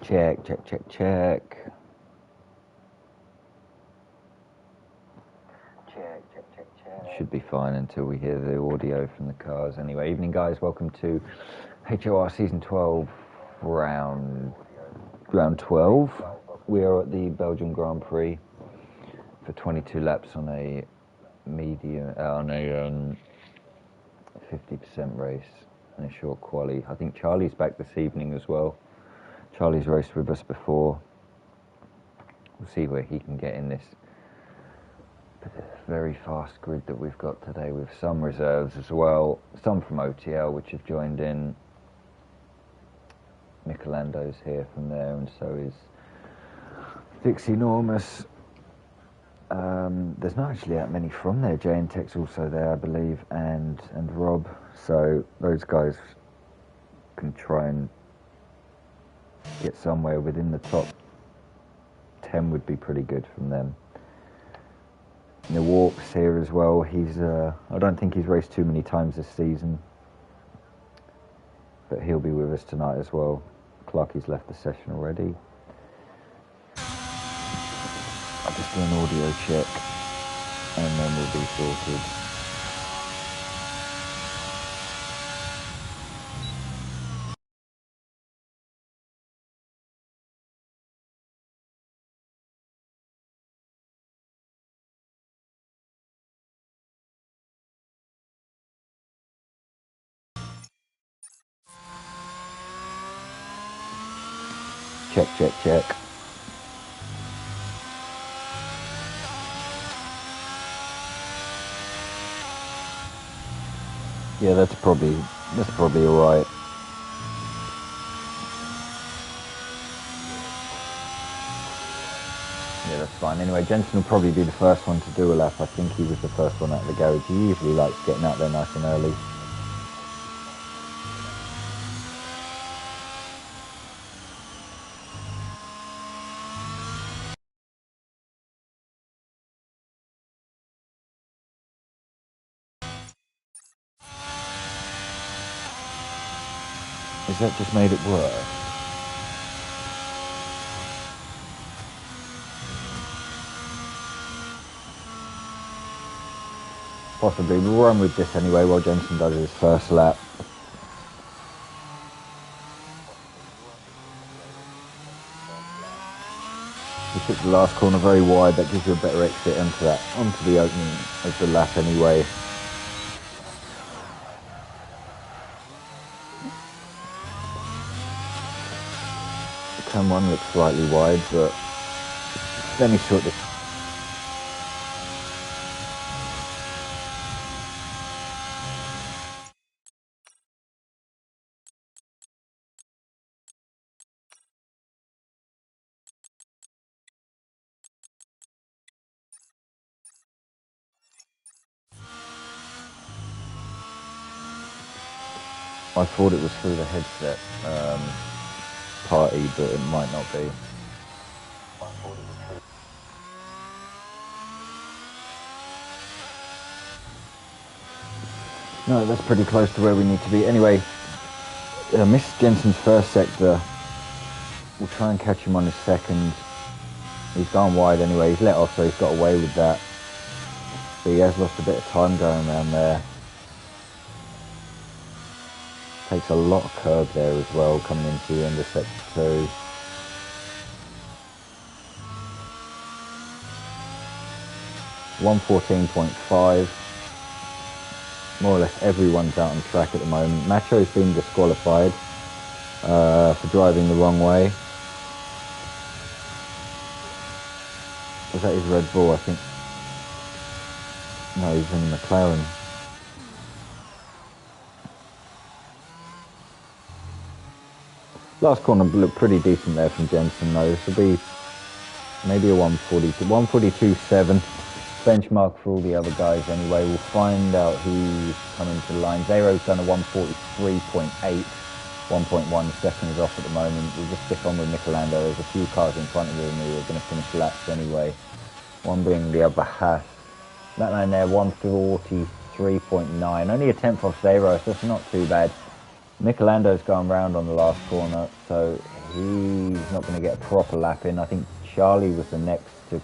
Check, check, check, check. Should be fine until we hear the audio from the cars. Anyway, evening guys, welcome to HOR Season 12, round 12. We are at the Belgium Grand Prix for 22 laps on a medium, 50% race and a short quali. I think Charlie's back this evening as well. Charlie's raced with us before. We'll see where he can get in this very fast grid that we've got today, with some reserves as well, some from OTL which have joined in. Michelando's here from there, and so is Dixie Enormous. There's not actually that many from there. Jay and Tech's also there, I believe, and Rob. So those guys can try and get somewhere within the top 10 would be pretty good from them. The Warp's here as well. He's I don't think he's raced too many times this season, but he'll be with us tonight as well. Clarky's left the session already. I'll just do an audio check and then we'll be sorted. Check, check, check. Yeah, that's probably all right. Yeah, that's fine. Anyway, Jensen will probably be the first one to do a lap. I think he was the first one out of the garage. He usually likes getting out there nice and early. Has that just made it worse? Possibly. We'll run with this anyway while Jensen does his first lap. He took the last corner very wide. That gives you a better exit onto the opening of the lap anyway. Turn one looks slightly wide, but then he sort of. I thought it was through the headset party, but it might not be. No, that's pretty close to where we need to be. Anyway, missed Jensen's first sector. We'll try and catch him on his second. He's gone wide anyway. He's let off, so he's got away with that. But he has lost a bit of time going around there. Takes a lot of curb there as well, coming into the end of sector 2. .114.5. More or less everyone's out on track at the moment. Macho's been disqualified for driving the wrong way. Was that his Red Bull, I think? No, he's in the McLaren. Last corner looked pretty decent there from Jensen though. This will be maybe a 142.7. Benchmark for all the other guys anyway. We'll find out who's coming to the line. Zero's done a 143.8, 1.1 seconds off at the moment. We'll just stick on with Michelando. There's a few cars in front of him who are going to finish laps anyway. One being the other Haas. That man there, 143.9. Only a tenth off Zero, so that's not too bad. Michelando's gone round on the last corner, so He's not going to get a proper lap in. I think Charlie was the next to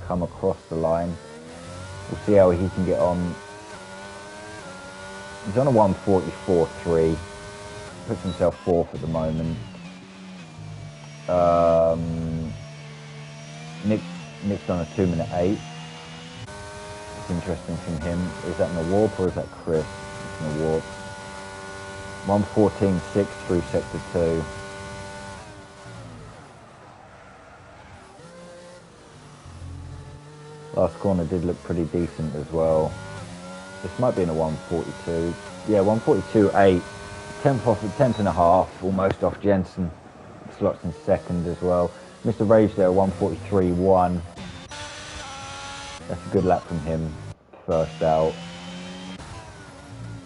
come across the line. We'll see how he can get on. He's on a 1:44.3. Puts himself fourth at the moment. Nick's on a 2:08. It's interesting from him. Is that in a warp or is that Chris? It's in a warp. 1:14.6 through sector 2. Last corner did look pretty decent as well. This might be in a 1:42. Yeah, 1:42.8. 10th and a half, almost off Jensen. Slots in second as well. Mr. Rage there, 1:43.1. That's a good lap from him, first out.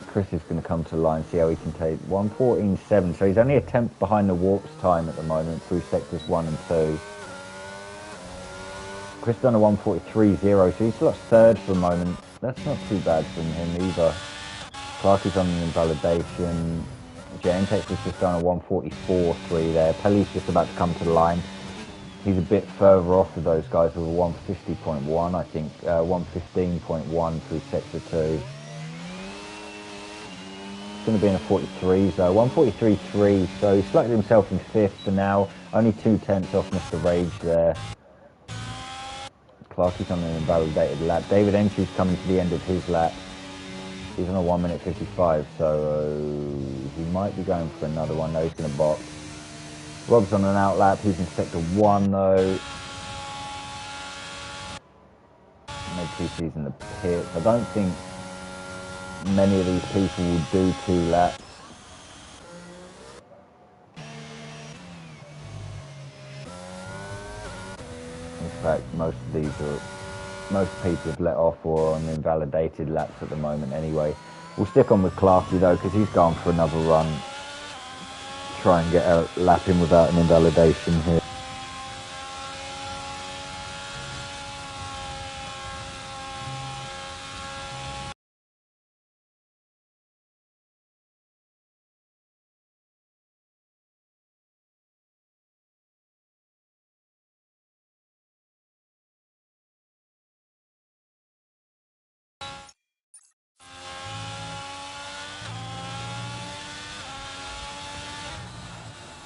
Chris is going to come to the line, see how he can take 1:14.7. So he's only a tenth behind the warp's time at the moment through sectors 1 and 2. Chris done a 1:43.0, so he slots third for the moment. That's not too bad from him either. Clark is on an invalidation. Jantex has just done a 1:44.3 there. Pelly's just about to come to the line. He's a bit further off of those guys with a 1:50.1, I think. 1:15.1 through sector 2. It's going to be in a 43, so 1:43.3. So he slotted himself in fifth for now. Only 2/10 off Mr. Rage there. Clark is on an invalidated lap. David Entry's coming to the end of his lap. He's on a 1:55, so he might be going for another one. No, he's going to box. Rob's on an out lap. He's in sector 1 though. No PC's in the pits. I don't think many of these people will do 2 laps. In fact, most people have let off or are on invalidated laps at the moment anyway. We'll stick on with Clarky though, because he's gone for another run. Try and get a lap in without an invalidation here.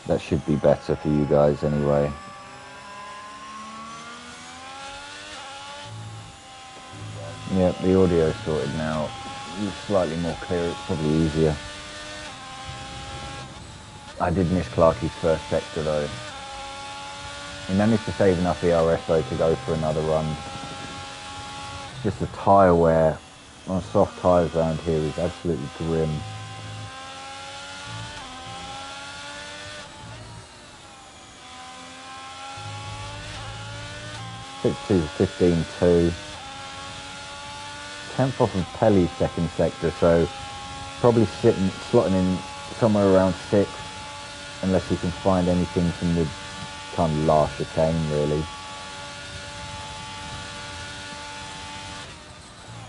That should be better for you guys anyway. Yep, the audio's sorted now. It's slightly more clear, it's probably easier. I did miss Clarky's first sector though. He managed to save enough ERS though to go for another run. It's just the tyre wear on soft tyres around here is absolutely grim. To 15.2. 10th off of Pelly's second sector, so probably slotting in somewhere around 6th, unless you can find anything from the kind of last chicane really.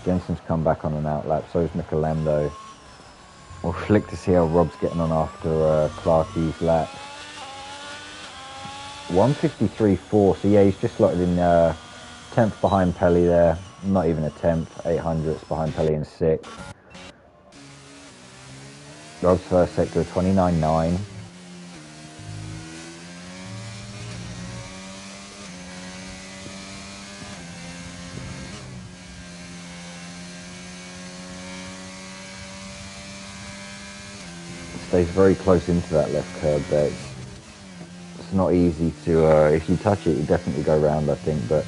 Jensen's come back on an out lap, so is Michelando. We'll flick to see how Rob's getting on after Clarky's lap. 1:53.4, so yeah, he's just slotted in 10th behind Pelly there. Not even a 10th, 800ths behind Pelly in 6th. Rob's first sector 29.9. Stays very close into that left curb there. It's not easy to, if you touch it, you definitely go round, I think, but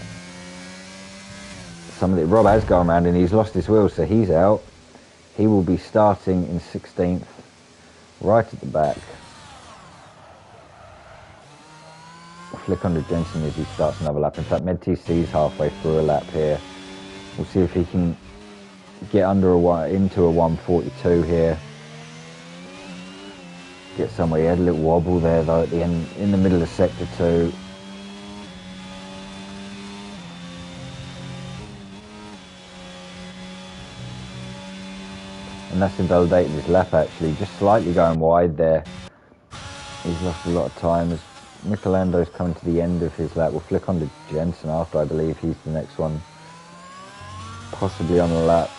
Rob has gone around and he's lost his wheel, so he's out. He will be starting in 16th, right at the back. I'll flick on to Jensen as he starts another lap. In fact, MedTC's halfway through a lap here. We'll see if he can get into a 1:42 here. Get somewhere. He had a little wobble there though at the end, in the middle of sector 2. And that's invalidating his lap actually, just slightly going wide there. He's lost a lot of time as Michelando's coming to the end of his lap. We'll flick on to Jensen after, I believe he's the next one. Possibly on the lap.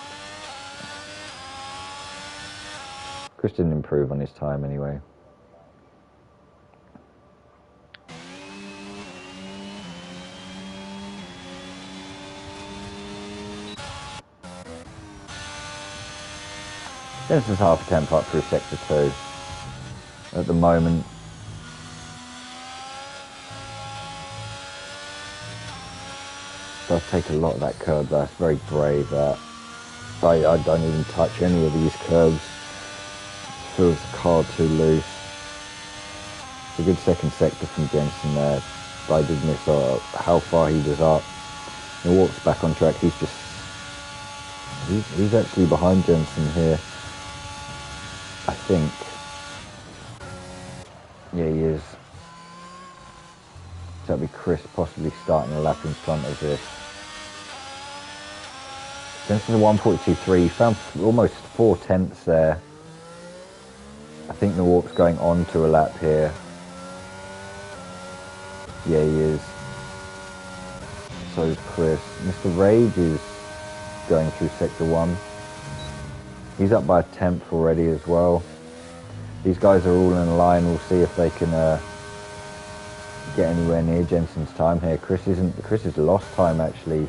Chris didn't improve on his time anyway. Jensen's half a temp up through sector 2 at the moment. Does take a lot of that curb, that's very brave. I don't even touch any of these curbs. It feels the car too loose. It's a good second sector from Jensen there. But I did miss how far he was up. He walks back on track. He's actually behind Jensen here, I think. Yeah, he is. So that'll be Chris possibly starting a lap in front of this. Jensen's a 1:42.3. He found almost 4 tenths there. I think the warp's going on to a lap here. Yeah, he is. So is Chris. Mr. Rage is going through sector 1. He's up by a tenth already as well. These guys are all in a line. We'll see if they can get anywhere near Jensen's time here. Chris has lost time actually.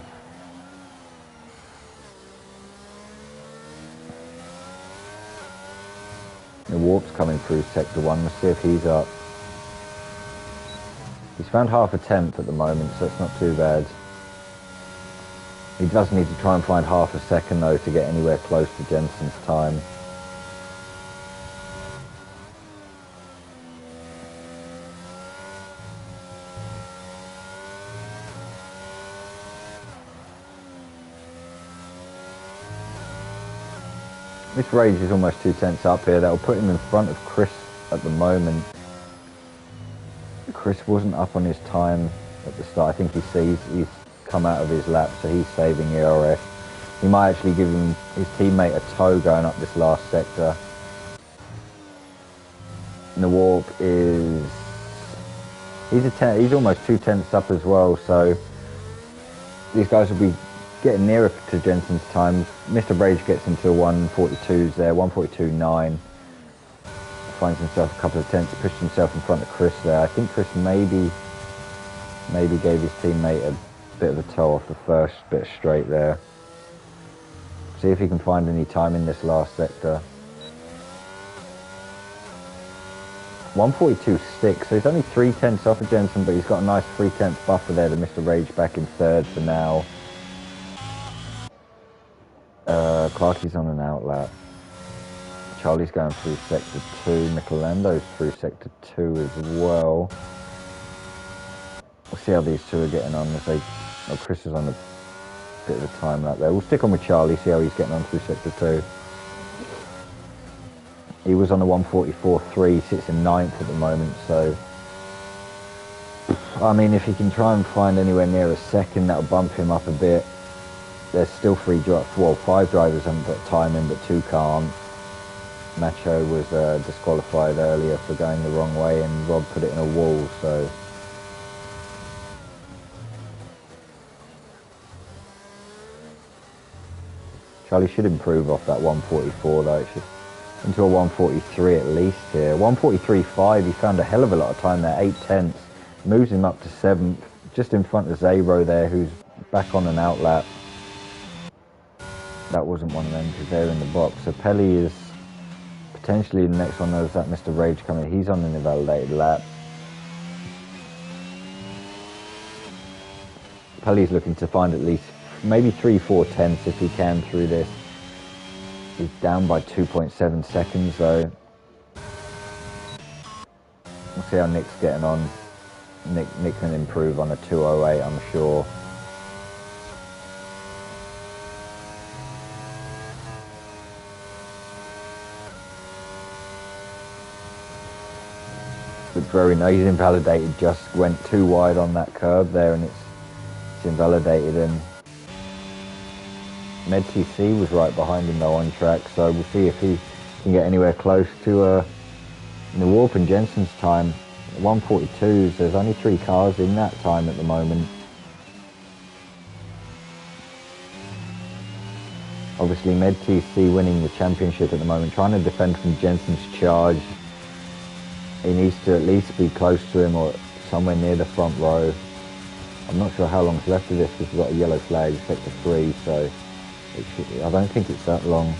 The warp's coming through sector 1. Let's see if he's up. He's found half a tenth at the moment, so it's not too bad. He does need to try and find half a second though to get anywhere close to Jensen's time. This Rage is almost 2 tenths up here. That'll put him in front of Chris at the moment. Chris wasn't up on his time at the start. I think he sees he's come out of his lap, so he's saving ERS. He might actually give his teammate a tow going up this last sector. And the warp is... He's almost 2 tenths up as well, so these guys will be getting nearer to Jensen's time. Mr. Rage gets into 1:42s there, 1:42.9. Finds himself a couple of tenths, pushed himself in front of Chris there. I think Chris maybe gave his teammate a bit of a toe off the first bit of straight there. See if he can find any time in this last sector. 1:42.6, so he's only 3 tenths off of Jensen, but he's got a nice 3 tenth buffer there to Mr. Rage back in third for now. Clarkie's on an outlap. Charlie's going through sector 2. Michelando's through sector 2 as well. We'll see how these two are getting on. Chris is on a bit of a time lap there. We'll stick on with Charlie, see how he's getting on through sector 2. He was on a 1:44.3, sits in 9th at the moment, so... I mean, if he can try and find anywhere near a second, that'll bump him up a bit. There's still 5 drivers haven't put time in, but 2 can't. Nacho was disqualified earlier for going the wrong way, and Rob put it in a wall, so... Charlie should improve off that 1:44 though. It should into a 1:43 at least here. 1:43.5, he found a hell of a lot of time there, 8 tenths. Moves him up to 7th, just in front of Zayro there, who's back on an outlap. That wasn't one of them because they're in the box. So Pelly is potentially the next one. There's that Mr. Rage coming. He's on an invalidated lap. Pelly's looking to find at least maybe 3-4 tenths if he can through this. He's down by 2.7 seconds though. We'll see how Nick's getting on. Nick can improve on a 2:08, I'm sure. But very nice. He's invalidated, just went too wide on that curb there, and it's invalidated him. MedTC was right behind him though on track, so we'll see if he can get anywhere close to the warp in Jensen's time. 142s. There's only 3 cars in that time at the moment. Obviously, MedTC winning the championship at the moment, trying to defend from Jensen's charge. He needs to at least be close to him or somewhere near the front row. I'm not sure how long's left of this because we've got a yellow flag, sector 3, so I don't think it's that long.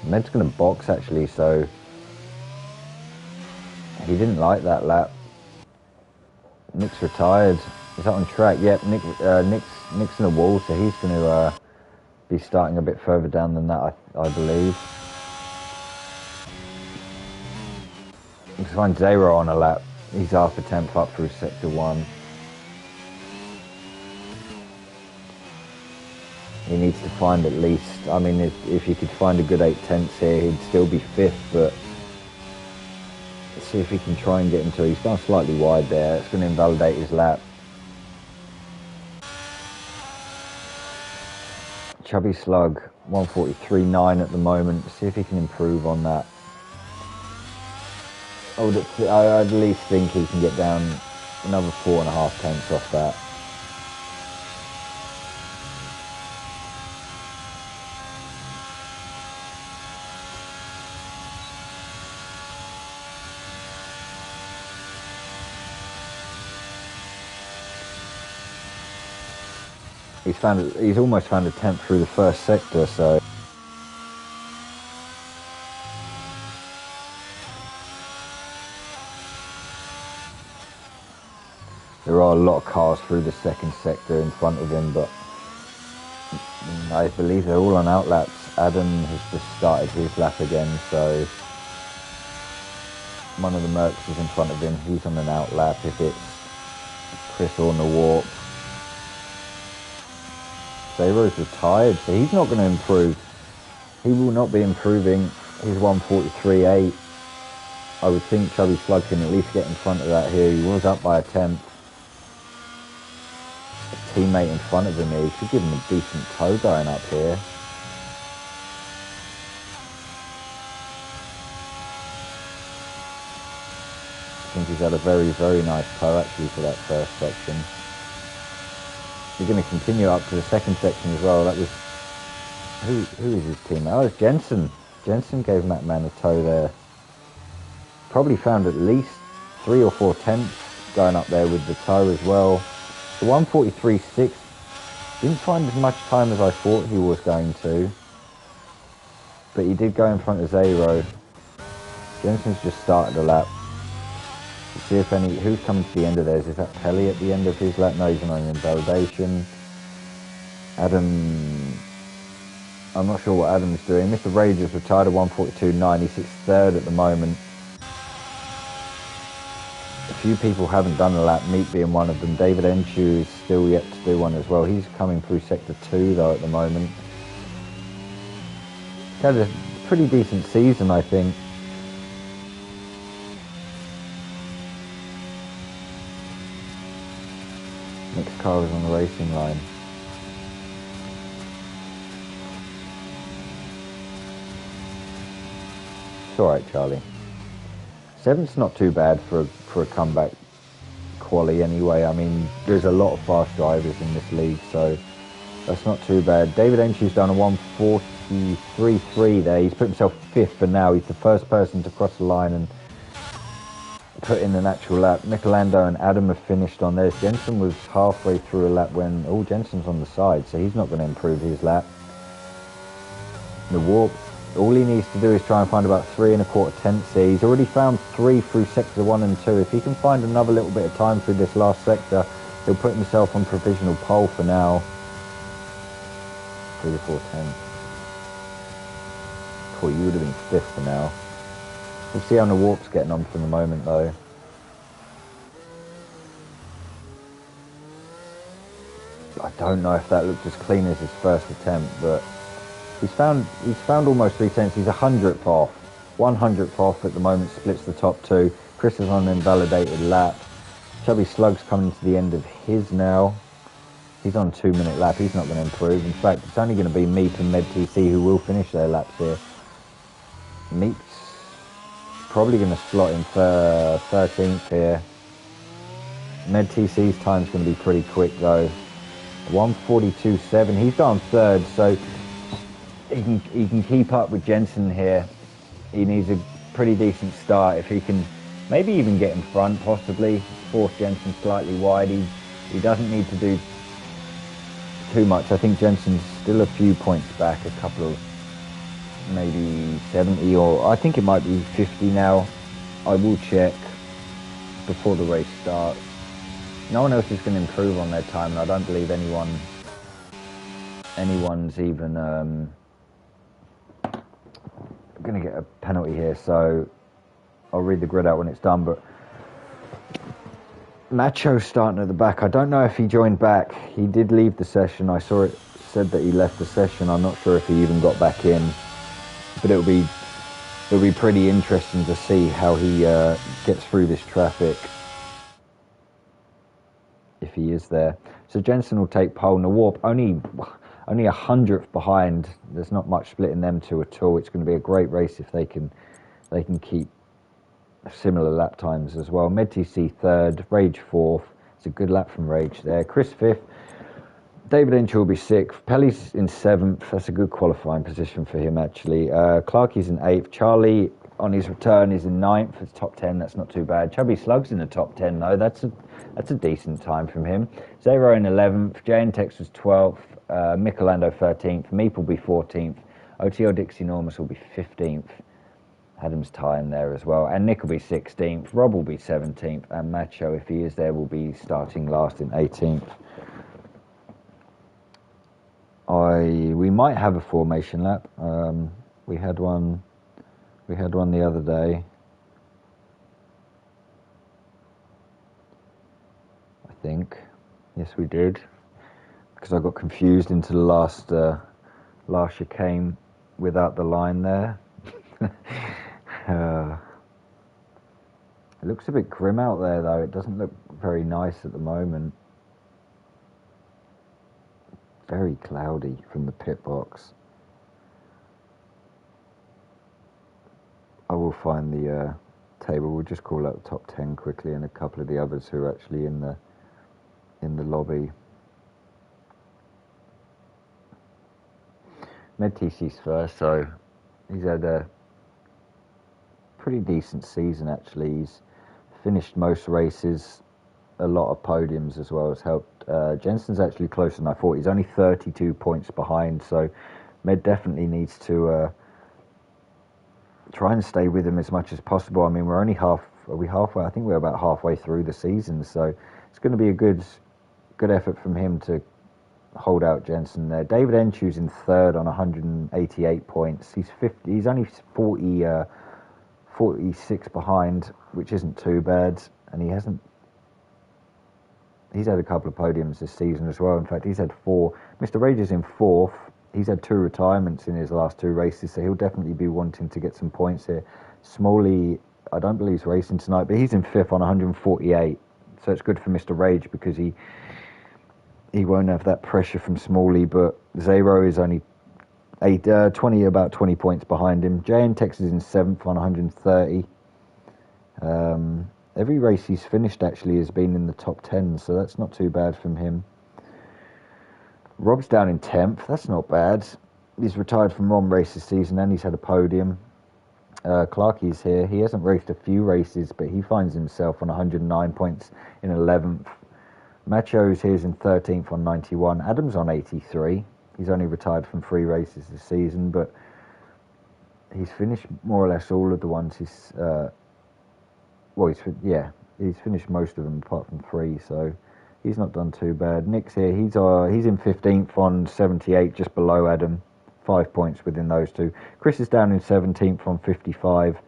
Med's going to box actually, so he didn't like that lap. Nick's retired. Is that on track? Yep, Nick's in a wall, so he's going to be starting a bit further down than that, I believe. Let's find Zero on a lap. He's half a tenth up through sector 1. He needs to find at least, I mean, if he could find a good 8/10 here, he'd still be 5th, but let's see if he can try and get into it. He's gone slightly wide there. It's going to invalidate his lap. Chubby Slug, 143.9 at the moment. See if he can improve on that. I'd at least think he can get down another 4.5 tenths off that. He's almost found a 10th through the first sector, so there are a lot of cars through the second sector in front of him, but I believe they're all on out laps. Adam has just started his lap again, so one of the Mercs is in front of him. He's on an out lap if it's Chris or Warp. Zero's retired, so he's not going to improve. He will not be improving his 143.8. I would think Chubby Slug can at least get in front of that here. He was up by a 10th. A teammate in front of him here. He should give him a decent tow going up here. I think he's had a very, very nice tow actually for that first section. He's going to continue up to the second section as well. That was who is his teammate? Oh, it's Jensen. Jensen gave Matt Man a tow there. Probably found at least 3 or 4 tenths going up there with the tow as well. The 143.6 didn't find as much time as I thought he was going to, but he did go in front of Zero. Jensen's just started a lap. Let's see if who's coming to the end of theirs. Is that Pelly at the end of his lap? No, he's on an invalidation. Adam, I'm not sure what Adam's doing. Mr. Rage is retired at 142.9. He's 3rd at the moment. A few people haven't done a lap, Meat being one of them. David Enchu is still yet to do one as well. He's coming through sector 2 though at the moment. He's had a pretty decent season, I think. Next car is on the racing line. It's alright, Charlie. 7th's not too bad for a comeback quali anyway. I mean, there's a lot of fast drivers in this league, so that's not too bad. David Enchu's done a 143.3 there. He's put himself 5th for now. He's the first person to cross the line and put in an actual lap. Michelando and Adam have finished on theirs. Jensen was halfway through a lap when, oh, Jensen's on the side, so he's not going to improve his lap. The Warp, all he needs to do is try and find about 3.25 tenths here. He's already found 3 through sector 1 and 2. If he can find another little bit of time through this last sector, he'll put himself on provisional pole for now. 3 to 4 tenths. Cool, you would have been 5th for now. We'll see how the Warp's getting on for the moment though. I don't know if that looked as clean as his first attempt, but he's found almost 3 tenths. He's 100th off. 100th off at the moment, splits the top 2. Chris is on an invalidated lap. Chubby Slug's coming to the end of his now. He's on 2-minute lap. He's not going to improve. In fact, it's only going to be Meep and MedTC who will finish their laps here. Meep's probably going to slot in for 13th here. MedTC's time's going to be pretty quick though. 1:42.7. He's gone third, so he can keep up with Jensen here. He needs a pretty decent start. If he can maybe even get in front, possibly force Jensen slightly wide. He doesn't need to do too much. I think Jensen's still a few points back, a couple of maybe 70, or I think it might be 50 now. I will check before the race starts. No one else is going to improve on their time, and I don't believe anyone's even going to get a penalty here, so I'll read the grid out when it's done. But Macho's starting at the back. I don't know if he joined back. He did leave the session. I saw it said that he left the session. I'm not sure if he even got back in, but it'll be pretty interesting to see how he gets through this traffic, if he is there. So Jensen will take pole. Warp only 100th behind. There's not much splitting them two at all. It's going to be a great race if they can keep similar lap times as well. MedTC third, Rage fourth. It's a good lap from Rage there. Chris fifth. David Inch will be sixth. Pelly's in seventh. That's a good qualifying position for him actually. Clarkie's in eighth. Charlie on his return is in ninth. It's top 10. That's not too bad. Chubby Slug's in the top 10 though. That's a decent time from him. Zero in 11th. Jane Tex was 12th. Michelando 13th. Meep will be 14th. OTO Dixie Normus will be 15th. Adam's time there as well. And Nick will be 16th. Rob will be 17th. And Macho, if he is there, will be starting last in 18th. We might have a formation lap. We had one the other day. I think. Yes, we did. Because I got confused into the last chicane without the line there. It looks a bit grim out there though. It doesn't look very nice at the moment. Very cloudy from the pit box. I will find the table. We'll just call out the top 10 quickly and a couple of the others who are actually in the lobby. MedTC's first, so he's had a pretty decent season actually. He's finished most races. A lot of podiums as well has helped. Jensen's actually closer than I thought. He's only 32 points behind, so Med definitely needs to try and stay with him as much as possible. I mean, are we halfway? I think we're about halfway through the season, so it's going to be a good effort from him to hold out Jensen there. David Enchu's in third on 188 points. He's 50. He's only 46 behind, which isn't too bad, and he's had a couple of podiums this season as well. In fact, he's had 4. Mr. Rage is in fourth. He's had 2 retirements in his last 2 races, so he'll definitely be wanting to get some points here. Smalley, I don't believe he's racing tonight, but he's in fifth on 148. So it's good for Mr. Rage because he won't have that pressure from Smalley, but Zero is only about 20 points behind him. JN Tex is in 7th on 130. Every race he's finished actually has been in the top 10, so that's not too bad from him. Rob's down in 10th. That's not bad. He's retired from Rom race this season and he's had a podium. Clarkie's here. He hasn't raced a few races, but he finds himself on 109 points in 11th. Macho's here's in 13th on 91. Adam's on 83. He's only retired from 3 races this season, but he's finished more or less all of the ones he's finished most of them apart from 3, so he's not done too bad. Nick's here. He's in 15th on 78, just below Adam. 5 points within those two. Chris is down in 17th on 55.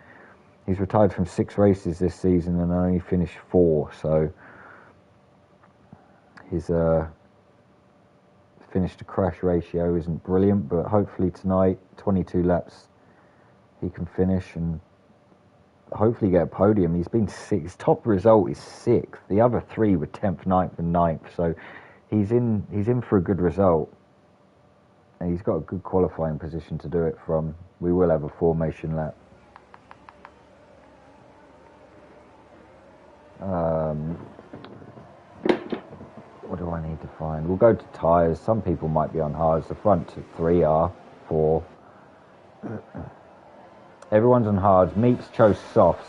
He's retired from 6 races this season and only finished 4, so his finish to crash ratio isn't brilliant, but hopefully tonight, 22 laps, he can finish and hopefully get a podium. He's been 6th. His top result is 6th. The other 3 were 10th, 9th and 9th, so he's in for a good result. And he's got a good qualifying position to do it from. We will have a formation lap. What do I need to find? We'll go to tyres. Some people might be on hards. The front 3 are, 4. Everyone's on hards. Meeps chose softs.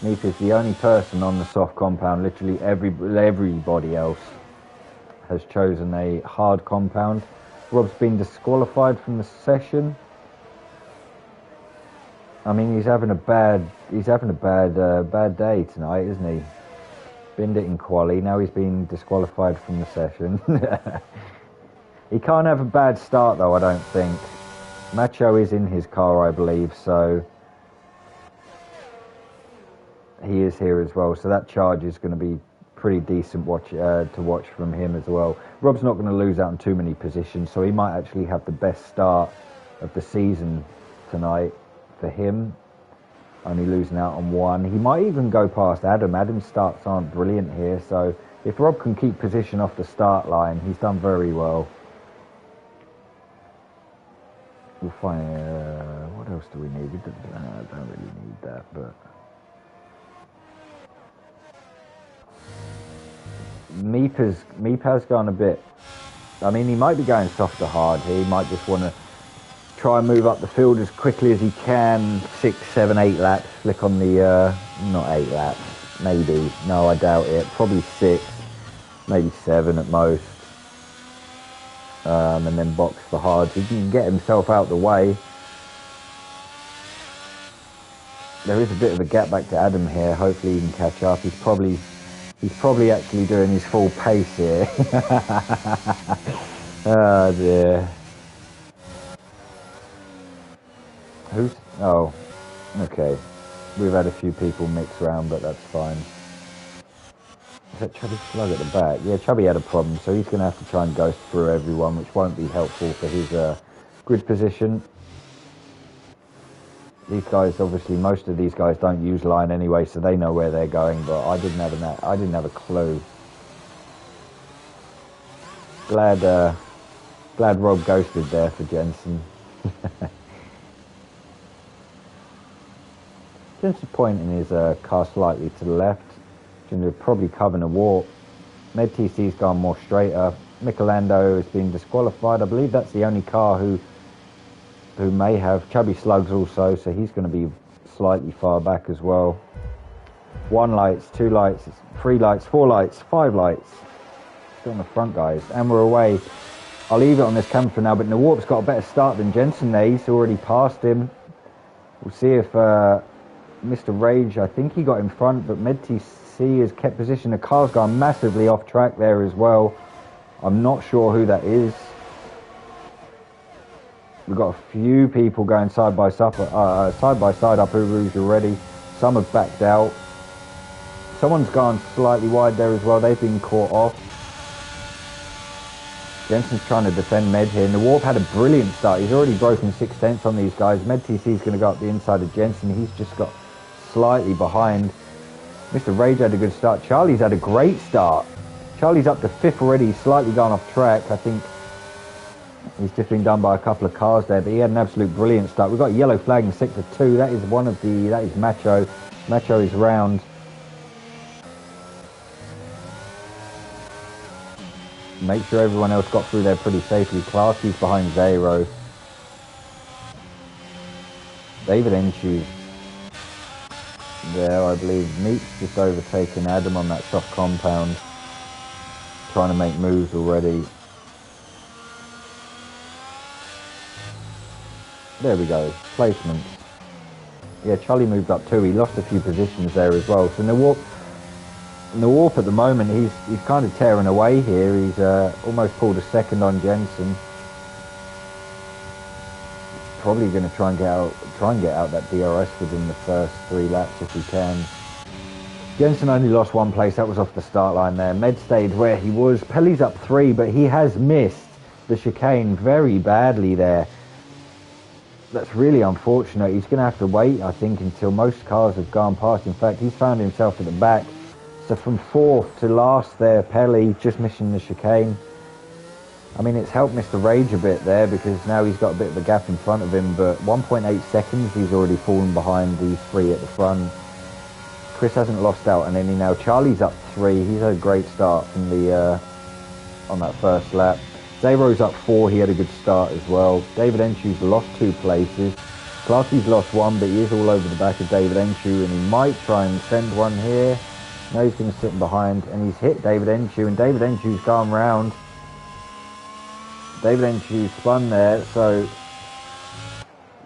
Meep is the only person on the soft compound. Literally everybody else has chosen a hard compound. Rob's been disqualified from the session. I mean, he's having a bad day tonight, isn't he? Binned it in quali. Now he's been disqualified from the session. He can't have a bad start though, I don't think. Macho is in his car, I believe, so he is here as well. So that charge is going to be pretty decent to watch from him as well. Rob's not going to lose out on too many positions, so he might actually have the best start of the season tonight for him. Only losing out on 1. He might even go past Adam. Adam's starts aren't brilliant here, so if Rob can keep position off the start line, he's done very well. We'll find, what else do we need? I don't really need that, but Meep has gone a bit, I mean, he might be going soft to hard here. He might just want to try and move up the field as quickly as he can. 6, 7, 8 laps. Flick on the, not 8 laps, maybe. No, I doubt it. Probably 6, maybe 7 at most. And then box for hards. He can get himself out the way. There is a bit of a gap back to Adam here. Hopefully he can catch up. He's probably actually doing his full pace here. Oh dear. Oh, okay. We've had a few people mix around, but that's fine. Is that Chubby Slug at the back? Yeah, Chubby had a problem, so he's going to have to try and ghost through everyone, which won't be helpful for his grid position. These guys, obviously, most of these guys don't use line anyway, so they know where they're going, but I didn't have a clue. Glad Rob ghosted there for Jensen. Jensen's pointing his car slightly to the left. Jensen probably covering a warp. Med TC's gone more straighter. Michelando has been disqualified. I believe that's the only car who may have. Chubby Slugs also, so he's going to be slightly far back as well. 1 lights, 2 lights, 3 lights, 4 lights, 5 lights. Still on the front, guys. And we're away. I'll leave it on this camera for now, but Nawarp's got a better start than Jensen there. He's already passed him. We'll see if Mr. Rage, I think he got in front, but MedTC has kept position. The car's gone massively off track there as well. I'm not sure who that is. We've got a few people going side by side up Rouge already. Some have backed out. Someone's gone slightly wide there as well. They've been caught off. Jensen's trying to defend Med here. Nawarp had a brilliant start. He's already broken 6 tenths on these guys. MedTC's going to go up the inside of Jensen. He's just got slightly behind. Mr. Rage had a good start. Charlie's had a great start. Charlie's up to 5th already. He's slightly gone off track. I think he's just been done by a couple of cars there, but he had an absolute brilliant start. We've got a yellow flag in sector 2. That is that is Macho. Macho is round. Make sure everyone else got through there pretty safely. Clarky's behind Zero. David Enchu's there, I believe. Meek's just overtaken Adam on that soft compound. Trying to make moves already. There we go. Placements. Yeah, Charlie moved up too. He lost a few positions there as well. So Nawarp at the moment, he's kind of tearing away here. He's almost pulled a second on Jensen. Probably going to try and get out that DRS within the first 3 laps if he can. Jensen only lost 1 place. That was off the start line there. Med stayed where he was. Pelly's up 3, but he has missed the chicane very badly there. That's really unfortunate. He's going to have to wait, I think, until most cars have gone past. In fact, he's found himself at the back. So from 4th to last there, Pelly just missing the chicane. I mean, it's helped Mr. Rage a bit there because now he's got a bit of a gap in front of him, but 1.8 seconds, he's already fallen behind these 3 at the front. Chris hasn't lost out on any now. Charlie's up 3. He's had a great start from the on that first lap. Zero's up 4. He had a good start as well. David Enshu's lost 2 places. Clarkie's lost 1, but he is all over the back of David Enshu, and he might try and send one here. No, he's going to sit behind, and he's hit David Enshu, and David Enshu's gone round. David Enshu spun there, so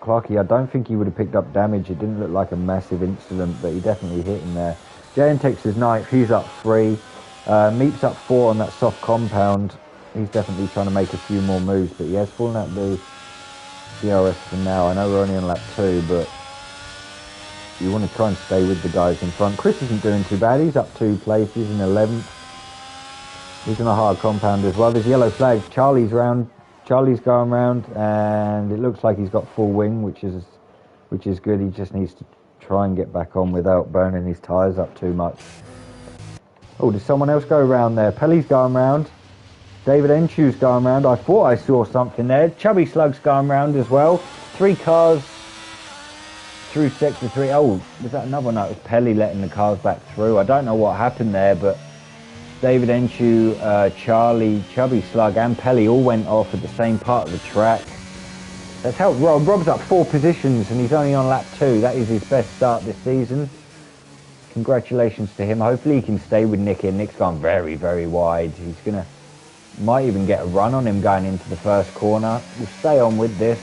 Clarkie, I don't think he would have picked up damage. It didn't look like a massive incident, but he definitely hit him there. JNTX is 9th, he's up 3. Meep's up 4 on that soft compound. He's definitely trying to make a few more moves, but he has fallen out the DRS for now. I know we're only on lap 2, but you want to try and stay with the guys in front. Chris isn't doing too bad. He's up 2 places in 11th. He's on a hard compound as well. There's yellow flags. Charlie's round. Charlie's going round, and it looks like he's got full wing, which is good. He just needs to try and get back on without burning his tyres up too much. Oh, did someone else go around there? Pelly's going round. David Enshu's going round. I thought I saw something there. Chubby Slug's going round as well. 3 cars through sector 3. Oh, was that another one? No, it was Pelly letting the cars back through. I don't know what happened there, but David Enshu, Charlie, Chubby Slug and Pelly all went off at the same part of the track. That's helped Rob. Rob's up 4 positions and he's only on lap 2. That is his best start this season. Congratulations to him. Hopefully he can stay with Nick here. Nick's gone very, very wide. He's gonna, might even get a run on him going into the first corner. We'll stay on with this.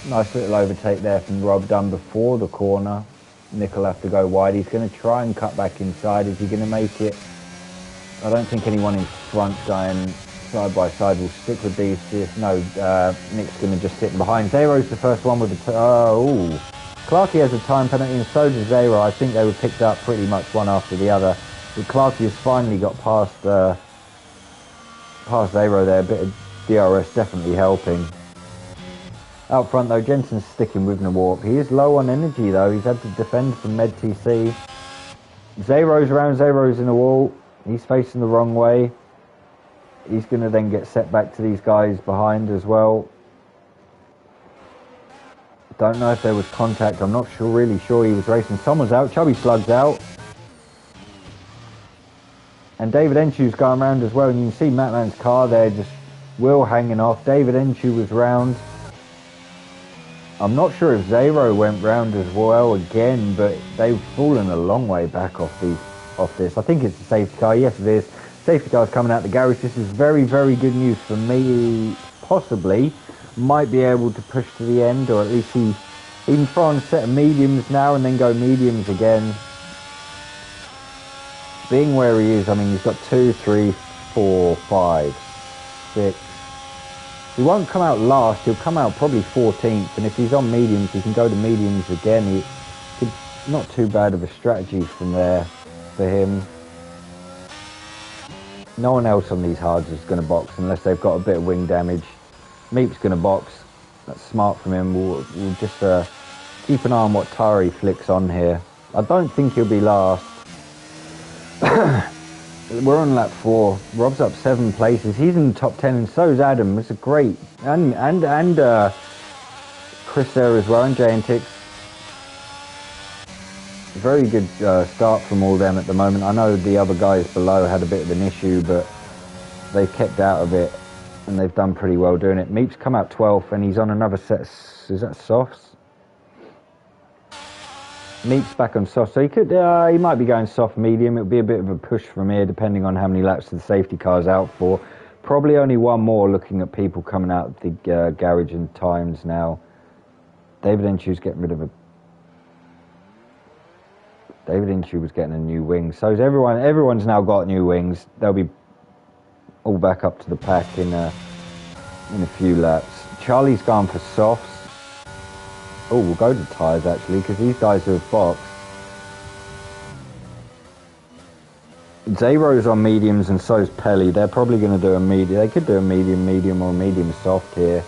Nice little overtake there from Rob done before the corner. Nick will have to go wide. He's going to try and cut back inside. Is he going to make it? I don't think anyone in front going side by side will stick with these. No, Nick's going to just sit behind. Zero's the first one with the... Clarkie has a time penalty and so does Zero. I think they were picked up pretty much one after the other. But Clarkie has finally got past Zero there. A bit of DRS definitely helping. Out front though, Jensen's sticking with Warp. He is low on energy though. He's had to defend from Med TC. Zero's around. Zero's in the wall. He's facing the wrong way. He's going to then get set back to these guys behind as well. Don't know if there was contact. I'm not really sure he was racing. Someone's out. Chubby Slug's out. And David Enshu's going around as well. And you can see Matman's car there, just wheel hanging off. David Enshu was round. I'm not sure if Zero went round as well again, but they've fallen a long way back off this. I think it's a safety car. Yes, it is. Safety car's coming out the garage. This is very, very good news for me. Possibly might be able to push to the end, or at least he can try and set mediums now and then go mediums again. Being where he is, I mean, he's got 2, 3, 4, 5, 6. He won't come out last, he'll come out probably 14th, and if he's on mediums, he can go to mediums again. Not too bad of a strategy from there for him. No one else on these hards is going to box unless they've got a bit of wing damage. Meep's going to box. That's smart from him. We'll just keep an eye on what tire he flicks on here. I don't think he'll be last. We're on lap 4. Rob's up 7 places. He's in the top 10, and so is Adam. It's a great and Chris there as well, and JNTix. Very good start from all them at the moment. I know the other guys below had a bit of an issue, but they've kept out of it, and they've done pretty well doing it. Meep's come out 12th, and he's on another set. Is that softs? Meep's back on soft, so he might be going soft medium. It'll be a bit of a push from here, depending on how many laps the safety car's out for. Probably only one more, looking at people coming out of the garage and times now. David Enshu's getting rid of a... David Enshu was getting a new wing. So is everyone. Everyone's now got new wings. They'll be all back up to the pack in a few laps. Charlie's gone for softs. Oh, we'll go to tyres actually, because these guys have boxed. Zero's on mediums and so's Pelly. They're probably going to do a medium. They could do a medium, or a medium soft here.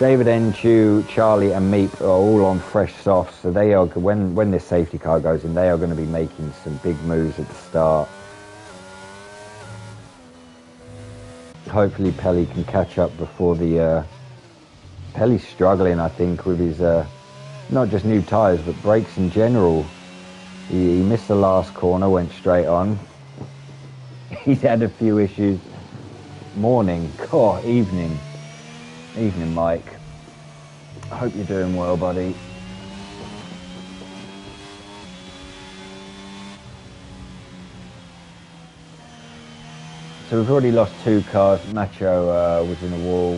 David Enchu, Charlie and Meep are all on fresh softs, so they are, when this safety car goes in, they are going to be making some big moves at the start. Hopefully Pelly can catch up before the... Pelly's struggling, I think, with his, not just new tyres, but brakes in general. He missed the last corner, went straight on. He's had a few issues. Morning, evening. Evening, Mike. I hope you're doing well, buddy. So we've already lost 2 cars. Macho was in a wall.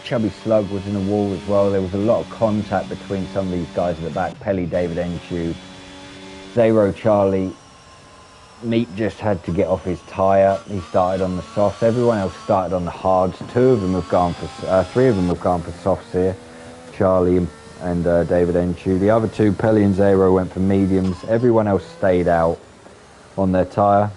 Chubby Slug was in a wall as well. There was a lot of contact between some of these guys at the back. Pelly, David Enchu, Zero, Charlie. Meat just had to get off his tyre. He started on the softs. Everyone else started on the hards. 3 of them have gone for softs here. Charlie and David Enchu. The other 2, Pelly and Zero, went for mediums. Everyone else stayed out on their tyre.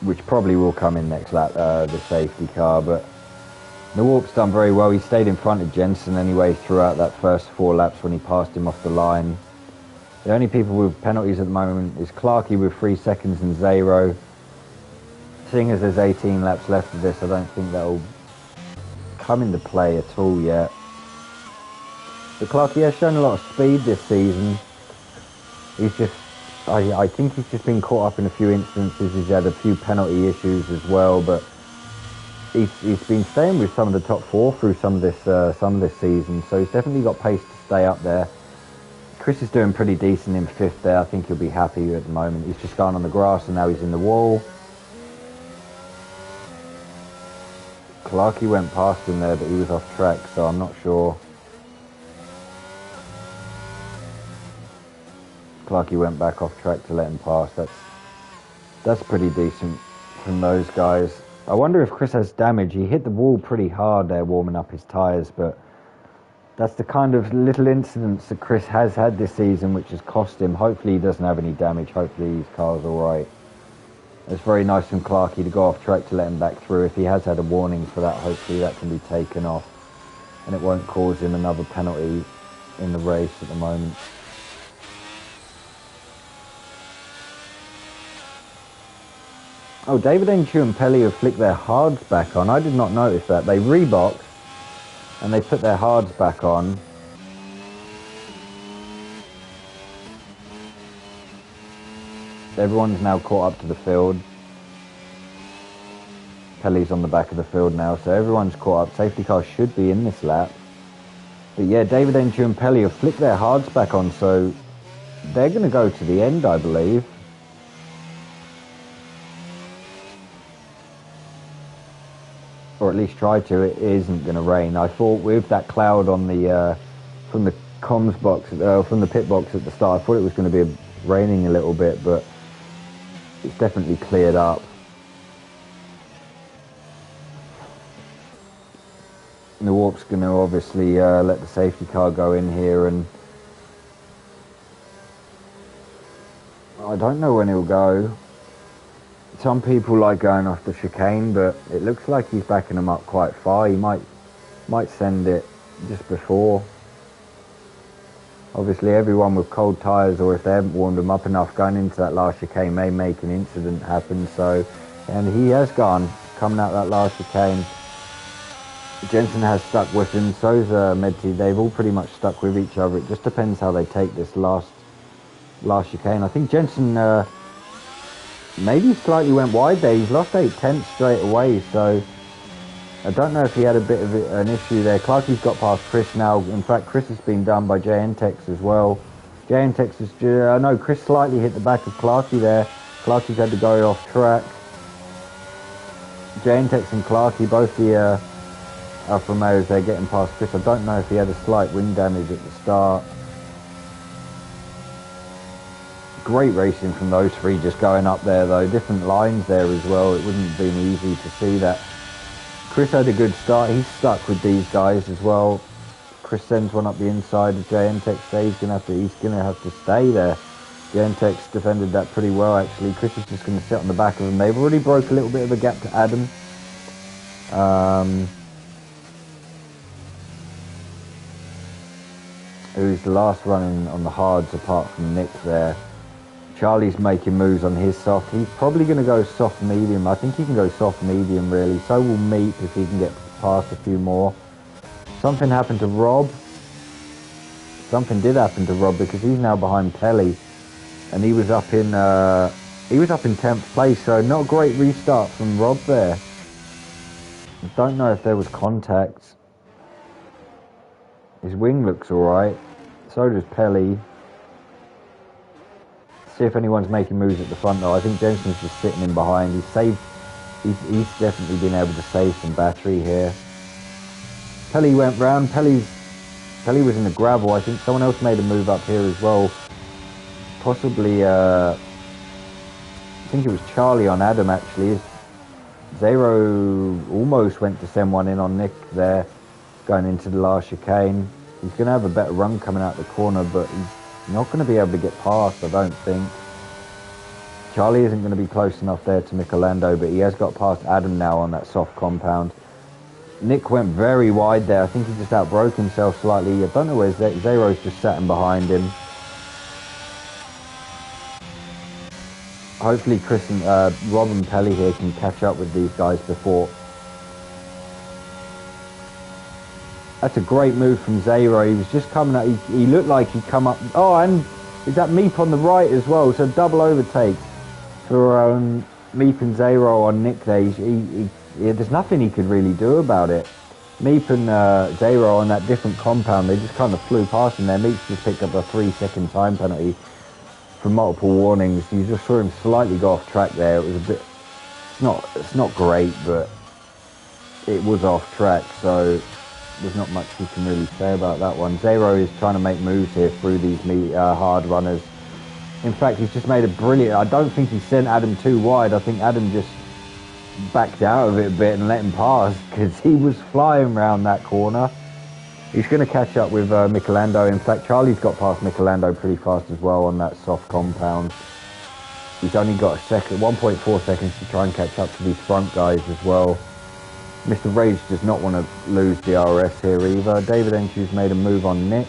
Which probably will come in next lap, the safety car, but the Warp's done very well. He stayed in front of Jensen anyway throughout that first 4 laps when he passed him off the line. The only people with penalties at the moment is Clarkey with 3 seconds and Zero. Seeing as there's 18 laps left of this, I don't think that'll come into play at all yet. But Clarkey has shown a lot of speed this season. He's just... I think he's just been caught up in a few instances. He's had a few penalty issues as well, but he's been staying with some of the top 4 through some of this season, so he's definitely got pace to stay up there. Chris is doing pretty decent in 5th there. I think he'll be happy at the moment. He's just gone on the grass and now he's in the wall. Clarkey went past him there, but he was off track, so I'm not sure. Clarkey went back off track to let him pass. That's pretty decent from those guys. I wonder if Chris has damage. He hit the wall pretty hard there warming up his tyres, but that's the kind of little incidents that Chris has had this season which has cost him. Hopefully he doesn't have any damage. Hopefully his car's alright. It's very nice from Clarkey to go off track to let him back through. If he has had a warning for that, hopefully that can be taken off and it won't cause him another penalty in the race at the moment. Oh, David Enchu and Pelly have flicked their hards back on. I did not notice that. They reboxed and they put their hards back on. Everyone's now caught up to the field. Pelly's on the back of the field now, so everyone's caught up. Safety car should be in this lap. But yeah, David Enchu and Pelly have flicked their hards back on, so they're going to go to the end, I believe. Or at least try to. It isn't going to rain. I thought with that cloud on the from the comms box, from the pit box at the start, I thought it was going to be raining a little bit, but it's definitely cleared up. And the Warp's going to obviously let the safety car go in here, and I don't know when he'll go. Some people like going off the chicane, but it looks like he's backing them up quite far. He might send it just before. Obviously everyone with cold tyres, or if they haven't warmed them up enough going into that last chicane, may make an incident happen. So, and he has gone, coming out that last chicane. Jensen has stuck with him, so's Medti. They've all pretty much stuck with each other. It just depends how they take this last chicane. I think Jensen maybe slightly went wide there. He's lost 8/10 straight away, so I don't know if he had a bit of an issue there. Clarkey's got past Chris now. In fact, Chris has been done by JNTEX as well. JNTEX is, I know Chris slightly hit the back of Clarkey there. Clarkey's had to go off track. JNTEX and Clarkey, both the Alfa Romeos, they're getting past Chris. I don't know if he had a slight wind damage at the start. Great racing from those 3 just going up there though. Different lines there as well. It wouldn't have been easy to see that. Chris had a good start. He's stuck with these guys as well. Chris sends one up the inside of JNTEX. He's gonna have to stay there. Gentex defended that pretty well, actually. Chris is just going to sit on the back of him. They've already broke a little bit of a gap to Adam. Who's the last running on the hards apart from Nick there. Charlie's making moves on his soft. He's probably going to go soft medium. I think he can go soft medium, really. So will Meat if he can get past a few more. Something happened to Rob. Something did happen to Rob because he's now behind Pelly. And he was up in 10th place, so not a great restart from Rob there. I don't know if there was contact. His wing looks alright. So does Pelly. See if anyone's making moves at the front though. I think Jensen's just sitting in behind. He's definitely been able to save some battery here. Pelly went round. Pelly was in the gravel. I think someone else made a move up here as well. Possibly, I think it was Charlie on Adam actually. Zero almost went to send one in on Nick there, going into the last chicane. He's going to have a better run coming out the corner, but he's not going to be able to get past, I don't think. Charlie isn't going to be close enough there to Michelando, but he has got past Adam now on that soft compound. Nick went very wide there. I think he just outbroke himself slightly. I don't know where Zero's just sat in behind him. Hopefully Chris and Rob and Pelly here can catch up with these guys before. That's a great move from Zero. He was just coming up. He looked like he'd come up. Oh, and is that Meep on the right as well? So double overtake for Meep and Zero on Nick there. There's nothing he could really do about it. Meep and Zero on that different compound, they just kind of flew past him there. Meep just picked up a 3-second time penalty for multiple warnings. You just saw him slightly go off track there. It was a bit, it's not great, but it was off track, so there's not much we can really say about that one. Zero is trying to make moves here through these hard runners. In fact, he's just made a brilliant, I don't think he sent Adam too wide. I think Adam just backed out of it a bit and let him pass because he was flying around that corner. He's going to catch up with Michelando. In fact, Charlie's got past Michelando pretty fast as well on that soft compound. He's only got 1.4 seconds to try and catch up to these front guys as well. Mr. Rage does not want to lose DRS here either. David Enchu's made a move on Nick.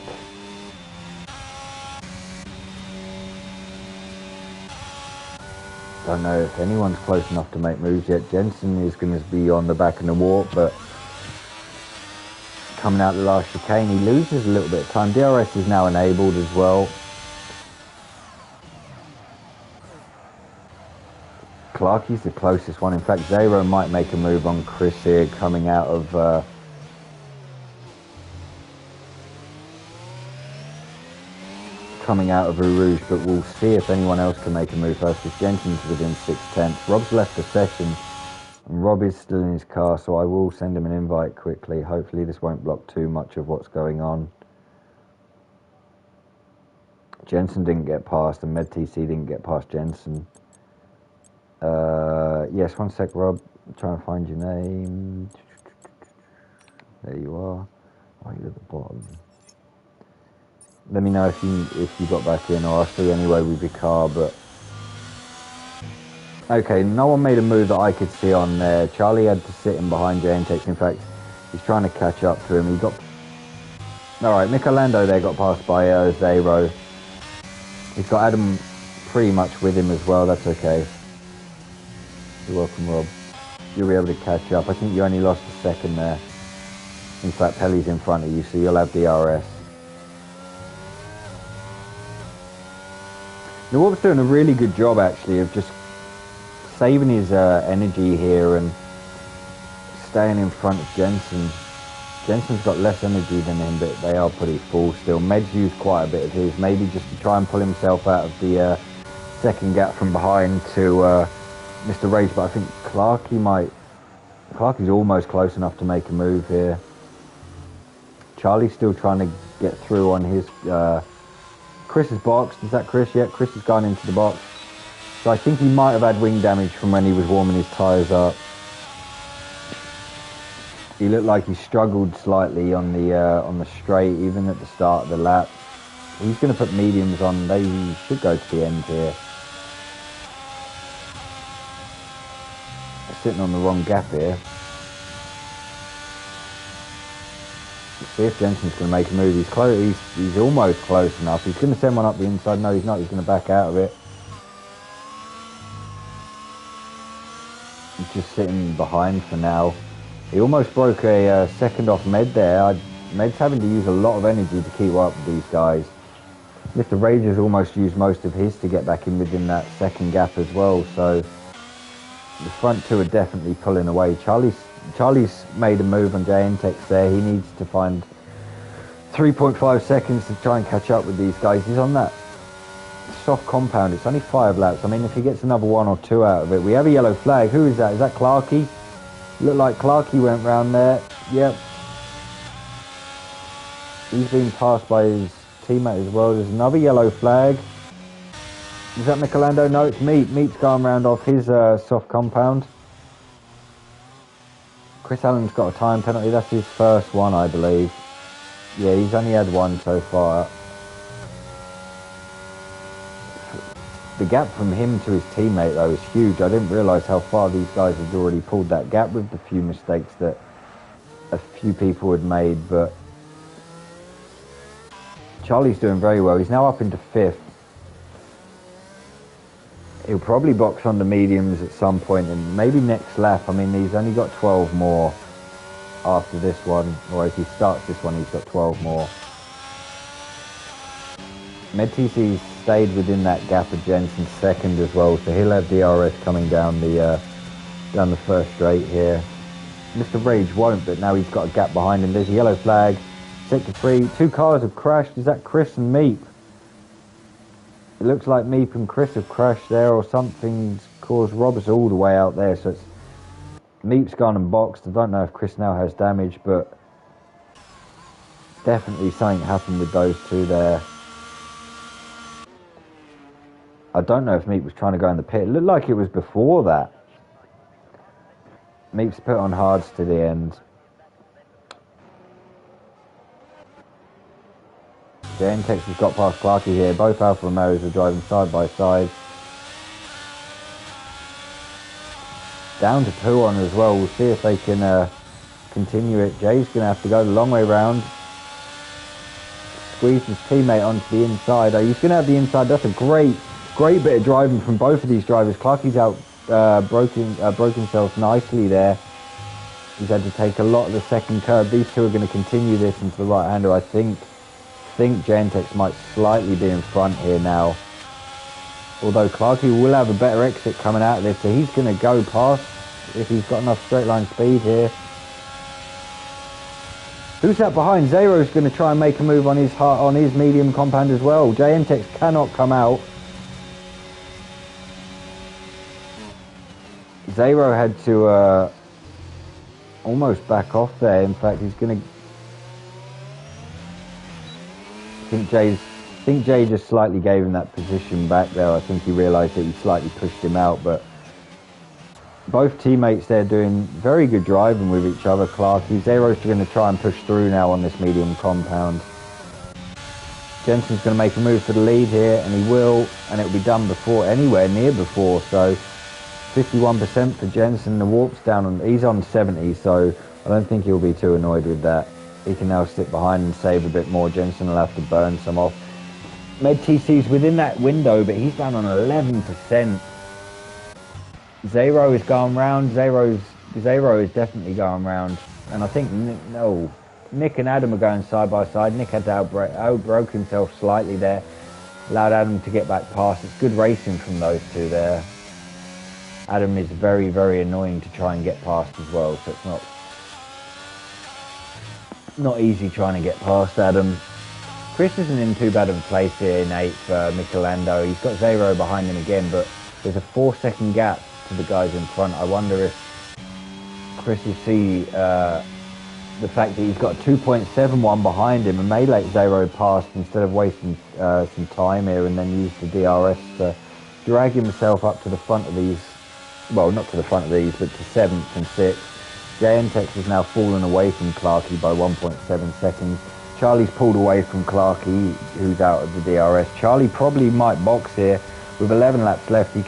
Don't know if anyone's close enough to make moves yet. Jensen is going to be on the back of the walk, but coming out the last chicane, he loses a little bit of time. DRS is now enabled as well. Clarkie's the closest one. In fact, Zero might make a move on Chris here, coming out of Rouge, but we'll see if anyone else can make a move first, because Jensen's within 6/10. Rob's left the session, and Rob is still in his car, so I will send him an invite quickly. Hopefully this won't block too much of what's going on. Jensen didn't get past, and MedTC didn't get past Jensen. Yes, one sec, Rob. I'm trying to find your name. There you are. Oh, you're at the bottom. Let me know if you got back in, or I'll see anyway with your car, but... Okay, no one made a move that I could see on there. Charlie had to sit in behind Jantex. In fact, he's trying to catch up to him. He got... Alright, Michelando there got passed by Zero. He's got Adam pretty much with him as well. That's okay. You're welcome, Rob. You'll be able to catch up. I think you only lost a second there. In fact, Pelly's in front of you, so you'll have DRS. Now, Rob's doing a really good job, actually, of just saving his energy here and staying in front of Jensen. Jensen's got less energy than him, but they are pretty full still. Med's used quite a bit of his, maybe just to try and pull himself out of the second gap from behind to Mr. Rage, but I think Clarkie's almost close enough to make a move here. Charlie's still trying to get through on his... Chris's box. Is that Chris? Yeah, Chris has gone into the box. So I think he might have had wing damage from when he was warming his tyres up. He looked like he struggled slightly on the straight, even at the start of the lap. He's going to put mediums on. They should go to the end here. They're sitting on the wrong gap here. Let's see if Jensen's going to make a move. He's close. He's almost close enough. He's going to send one up the inside. No, he's not. He's going to back out of it. He's just sitting behind for now. He almost broke a second off Med there. Med's having to use a lot of energy to keep up with these guys. Mr. Rage has almost used most of his to get back in within that second gap as well, so the front two are definitely pulling away. Charlie's made a move on JNTEX there. He needs to find 3.5 seconds to try and catch up with these guys. He's on that soft compound. It's only 5 laps. I mean, if he gets another 1 or 2 out of it. We have a yellow flag. Who is that? Is that Clarkey? Looked like Clarkey went round there. Yep. He's been passed by his teammate as well. There's another yellow flag. Is that Michelando? No, it's Meat. Meat's gone round off his soft compound. Chris Allen's got a time penalty. That's his first one, I believe. Yeah, he's only had 1 so far. The gap from him to his teammate, though, is huge. I didn't realise how far these guys had already pulled that gap with the few mistakes that a few people had made, but Charlie's doing very well. He's now up into 5th. He'll probably box on the mediums at some point, and maybe next lap. I mean, he's only got 12 more after this one, or if he starts this one, he's got 12 more. MedTC's stayed within that gap of Jensen's second as well, so he'll have DRS coming down the first straight here. Mr. Rage won't, but now he's got a gap behind him. There's a yellow flag. Sector 3, 2 cars have crashed. Is that Chris and Meep? It looks like Meep and Chris have crashed there, or something's caused Roberts all the way out there. So it's Meep's gone and boxed. I don't know if Chris now has damage, but definitely something happened with those two there. I don't know if Meep was trying to go in the pit. It looked like it was before that. Meep's put on hards to the end. JNTEX has got past Clarkey here. Both Alfa Romeos are driving side by side. Down to Puon as well. We'll see if they can continue it. Jay's going to have to go the long way round. Squeeze his teammate onto the inside. He's going to have the inside. That's a great bit of driving from both of these drivers. Clarkey's out, broke himself nicely there. He's had to take a lot of the second curb. These two are going to continue this into the right-hander. I think JNTEX might slightly be in front here now. Although Clarkey will have a better exit coming out of this, so he's going to go past if he's got enough straight line speed here. Who's that behind? Zero's going to try and make a move on his medium compound as well. JNTEX cannot come out. Zero had to almost back off there. In fact, he's going to... I think Jay just slightly gave him that position back there. I think he realised that he slightly pushed him out, but both teammates there doing very good driving with each other. Clarkey, Zero's going to try and push through now on this medium compound. Jensen's going to make a move for the lead here, and he will, and it'll be done before, anywhere near before, so 51% for Jensen. The warp's down on, he's on 70, so I don't think he'll be too annoyed with that. He can now sit behind and save a bit more. Jensen will have to burn some off. MedTC's within that window, but he's down on 11%. Zero is going round. Zero is definitely going round. And I think, Nick and Adam are going side by side. Nick had to outbroke himself slightly there. Allowed Adam to get back past. It's good racing from those two there. Adam is very, very annoying to try and get past as well, so it's not easy trying to get past Adam. Chris isn't in too bad of a place here in 8th for Michelando. He's got Zero behind him again, but there's a 4-second gap to the guys in front. I wonder if Chris will see the fact that he's got 2.71 behind him and may let Zero past instead of wasting some time here, and then use the DRS to drag himself up to the front of these. Well, not to the front of these, but to 7th and 6th. JNTEX has now fallen away from Clarkey by 1.7 seconds. Charlie's pulled away from Clarkey, who's out of the DRS. Charlie probably might box here. With 11 laps left, he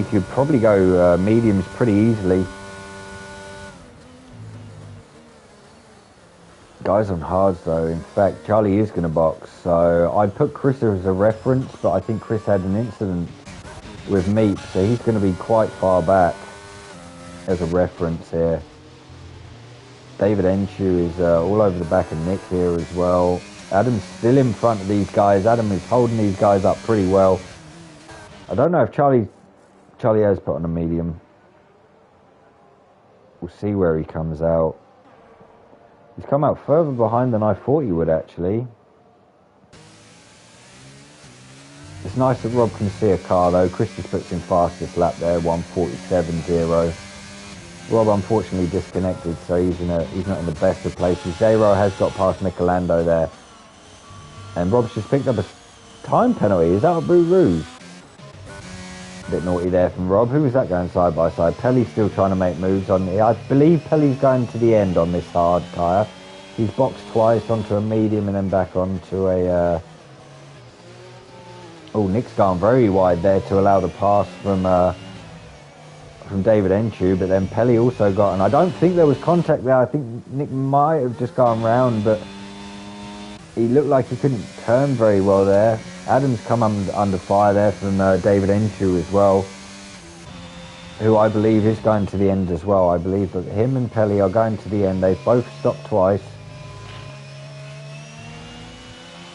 could probably go mediums pretty easily. Guys on hards though. In fact, Charlie is going to box. So I'd put Chris as a reference, but I think Chris had an incident with Meat, so he's going to be quite far back as a reference here. David Enshu is all over the back of Nick here as well. Adam's still in front of these guys. Adam is holding these guys up pretty well. I don't know if Charlie has put on a medium. We'll see where he comes out. He's come out further behind than I thought he would, actually. It's nice that Rob can see a car, though. Chris just puts in fastest lap there, 1:47.0. Rob unfortunately disconnected, so he's not in the best of places. J-Ro has got past Michelando there. And Rob's just picked up a time penalty. Is that a Boot Rouge? A bit naughty there from Rob. Who was that going side by side? Pelly's still trying to make moves on it. I believe Pelly's going to the end on this hard tyre. He's boxed twice onto a medium and then back onto a... Oh, Nick's gone very wide there to allow the pass from David Enshu, but then Pelly also got... And I don't think there was contact there. I think Nick might have just gone round, but he looked like he couldn't turn very well there. Adam's come under fire there from David Enshu as well, who I believe is going to the end as well. I believe that him and Pelly are going to the end. They've both stopped twice.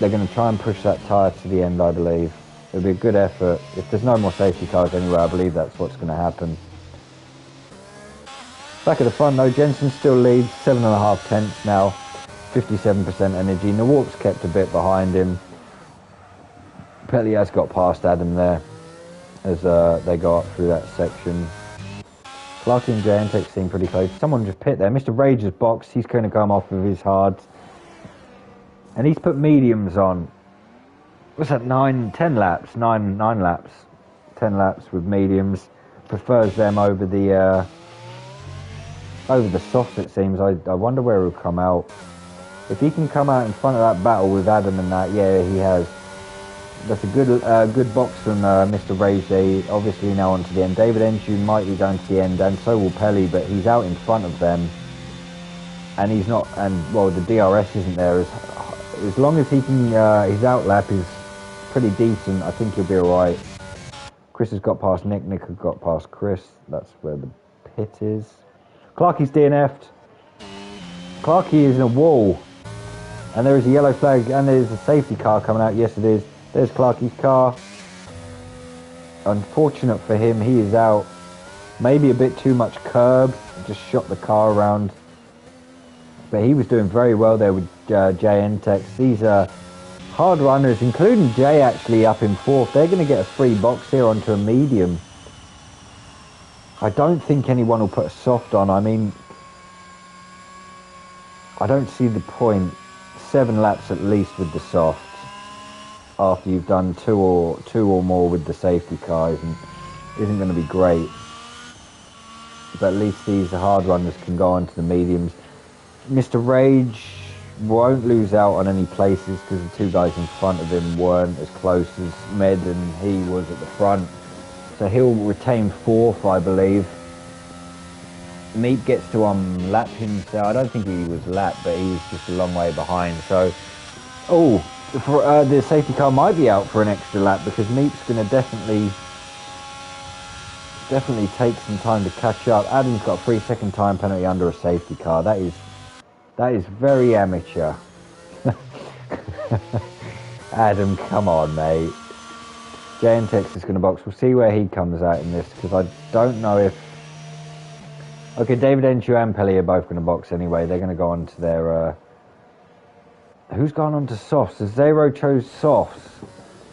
They're going to try and push that tyre to the end, I believe. It'll be a good effort. If there's no more safety cars anywhere, I believe that's what's going to happen. Back at the front though, Jensen still leads, 7.5 tenths now, 57% energy. Nawarp's kept a bit behind him. Pelly has got past Adam there as they go up through that section. Clarky and Jantek seem pretty close. Someone just pit there. Mr. Rage has boxed. He's going to come off with his hards. And he's put mediums on. What's that, 10 laps? 9 laps. 10 laps with mediums. Prefers them over the softs, it seems. I wonder where he'll come out. If he can come out in front of that battle with Adam and that, yeah, he has. That's a good box from Mr. Rage there. Obviously now on to the end. David Enshu might be going to the end, and so will Pelly, but he's out in front of them. And he's not, and well, the DRS isn't there. As long as he can, his outlap is pretty decent, I think he'll be alright. Chris has got past Nick, Nick has got past Chris. That's where the pit is. Clarky's DNF'd. Clarky is in a wall. And there is a yellow flag, and there's a safety car coming out. Yes, it is. There's Clarky's car. Unfortunate for him, he is out. Maybe a bit too much curb. Just shot the car around. But he was doing very well there with Jay Entex. These are hard runners, including Jay actually up in fourth. They're going to get a free box here onto a medium. I don't think anyone will put a soft on. I mean, I don't see the point. 7 laps at least with the soft. After you've done two or more with the safety car isn't going to be great. But at least these hard runners can go on to the mediums. Mr. Rage won't lose out on any places because the 2 guys in front of him weren't as close as Med and he was at the front. So he'll retain 4th, I believe. Meat gets to lap himself. I don't think he was lapped, but he was just a long way behind. So, the safety car might be out for an extra lap because Meat's going to definitely take some time to catch up. Adam's got a 3-second time penalty under a safety car. That is very amateur. Adam, come on, mate. Jantex is going to box. We'll see where he comes out in this because I don't know if... Okay, David Enshu and Pelly are both going to box anyway. They're going to go on to their... Who's gone on to softs? So Zero chose softs.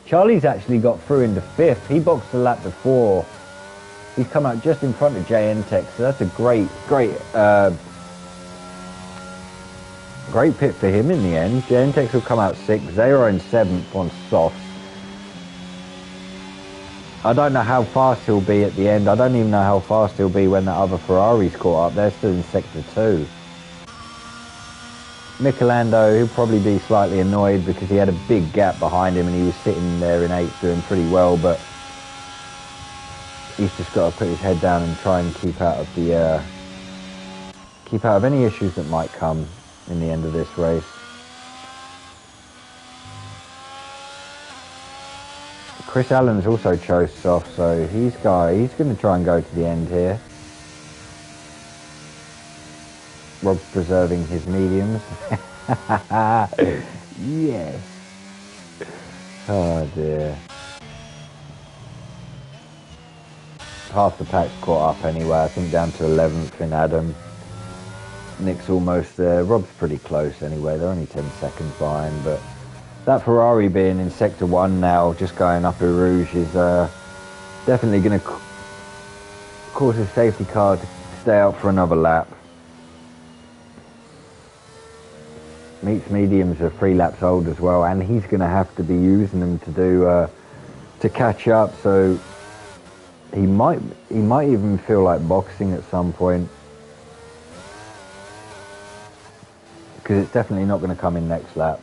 Charlie's actually got through into 5th. He boxed the lap before. He's come out just in front of Jantex. So that's a great pit for him in the end. Jantex will come out 6th. Zero in 7th on softs. I don't know how fast he'll be at the end. I don't even know how fast he'll be when that other Ferrari's caught up. They're still in Sector 2. Michelando, he'll probably be slightly annoyed because he had a big gap behind him and he was sitting there in 8th doing pretty well, but he's just got to put his head down and try and keep out of the keep out of any issues that might come in the end of this race. Chris Allen's also chose soft, so he's going to try and go to the end here. Rob's preserving his mediums. Yes. Oh dear. Half the pack's caught up anyway. I think down to 11th in Adam. Nick's almost there. Rob's pretty close anyway. They're only 10 seconds behind, but that Ferrari being in Sector 1 now, just going up Eau Rouge, is definitely going to cause his safety car to stay out for another lap. Meats mediums are 3 laps old as well, and he's going to have to be using them to do to catch up. So he might even feel like boxing at some point, because it's definitely not going to come in next lap.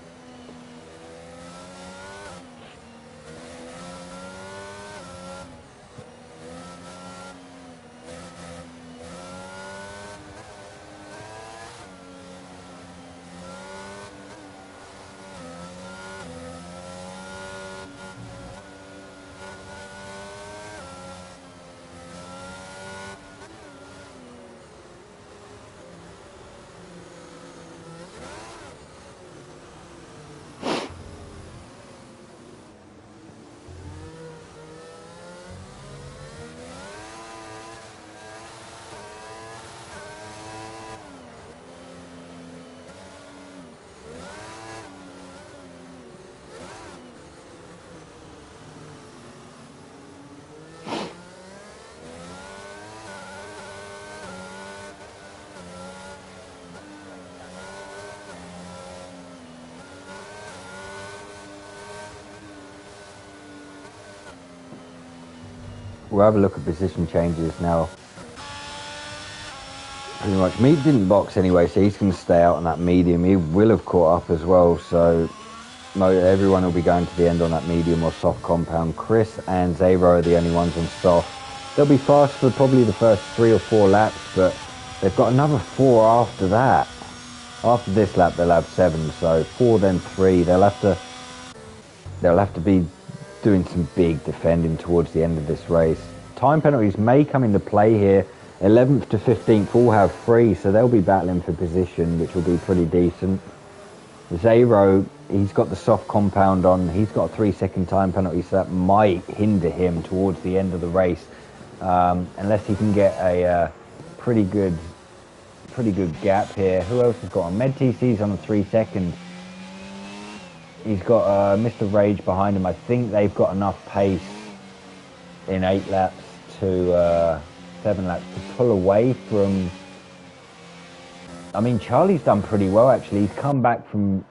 We'll have a look at position changes now. Pretty much. Meat didn't box anyway, so he's going to stay out on that medium. He will have caught up as well, so everyone will be going to the end on that medium or soft compound. Chris and Zero are the only ones on soft. They'll be fast for probably the first 3 or 4 laps, but they've got another 4 after that. After this lap, they'll have 7, so 4 then 3. They'll have to be doing some big defending towards the end of this race. Time penalties may come into play here. 11th to 15th all have 3, so they'll be battling for position, which will be pretty decent. Zero, he's got the soft compound on. He's got a 3-second time penalty, so that might hinder him towards the end of the race, unless he can get a pretty good gap here. Who else has got on? MedTC's on a 3-second. He's got Mr. Rage behind him. I think they've got enough pace in 8 laps to 7 laps to pull away from... I mean, Charlie's done pretty well, actually. He's come back from...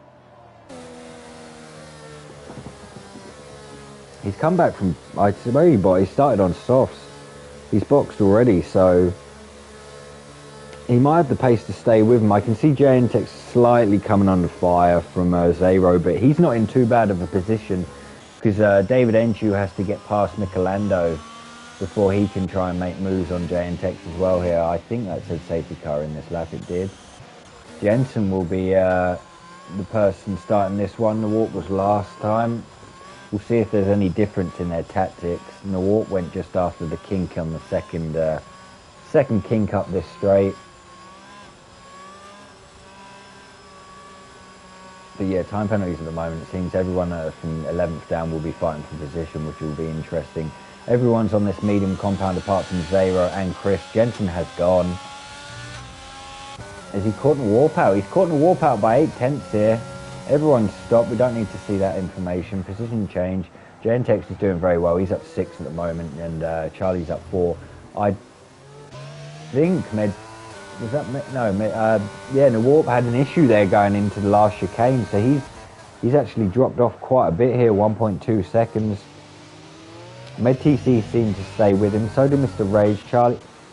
He started on softs. He's boxed already, so... He might have the pace to stay with him. I can see Jantech slightly coming under fire from Zero, but he's not in too bad of a position because David Enchu has to get past Michelando before he can try and make moves on Jantech as well here. I think that said safety car in this lap, it did. Jensen will be the person starting this one. The walk was last time. We'll see if there's any difference in their tactics. And the walk went just after the kink on the second kink up this straight. But yeah, time penalties at the moment. It seems everyone from 11th down will be fighting for position, which will be interesting. Everyone's on this medium compound apart from Zero and Chris. Jensen has gone. Has he caught in a warp out? He's caught in a warp out by 8/10 here. Everyone's stopped. We don't need to see that information. Position change. Gentex is doing very well. He's up 6 at the moment, and Charlie's up 4. I think Warp had an issue there going into the last chicane, so he's actually dropped off quite a bit here, 1.2 seconds. MedTC seemed to stay with him, so did Mr. Rage.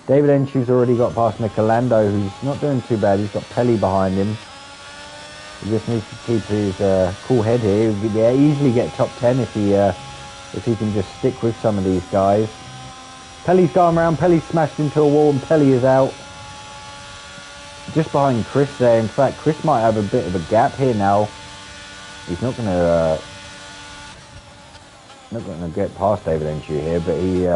David Enchu's already got past Michelando, who's not doing too bad. He's got Pelly behind him. He just needs to keep his cool head here. He'll easily get top 10 if he can just stick with some of these guys. Pelly's going around. Pelly's smashed into a wall and Pelly is out. Just behind Chris there. In fact, Chris might have a bit of a gap here now. He's not going to get past David Enshu here, but he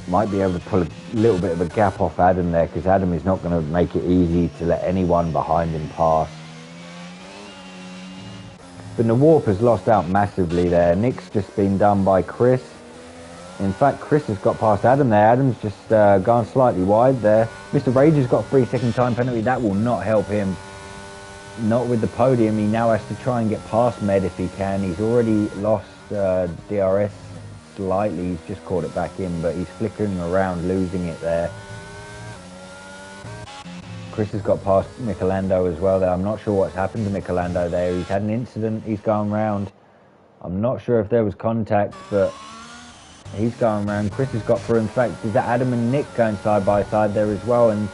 might be able to pull a little bit of a gap off Adam there, because Adam is not going to make it easy to let anyone behind him pass. But the warp has lost out massively there. Nick's just been done by Chris. In fact, Chris has got past Adam there. Adam's just gone slightly wide there. Mr. Rage has got a 3-second time penalty. That will not help him. Not with the podium. He now has to try and get past Med if he can. He's already lost DRS slightly. He's just caught it back in, but he's flickering around, losing it there. Chris has got past Michelando as well there. I'm not sure what's happened to Michelando there. He's had an incident. He's gone round. I'm not sure if there was contact, but he's going around. Chris has got through. In fact, is that Adam and Nick going side by side there as well? And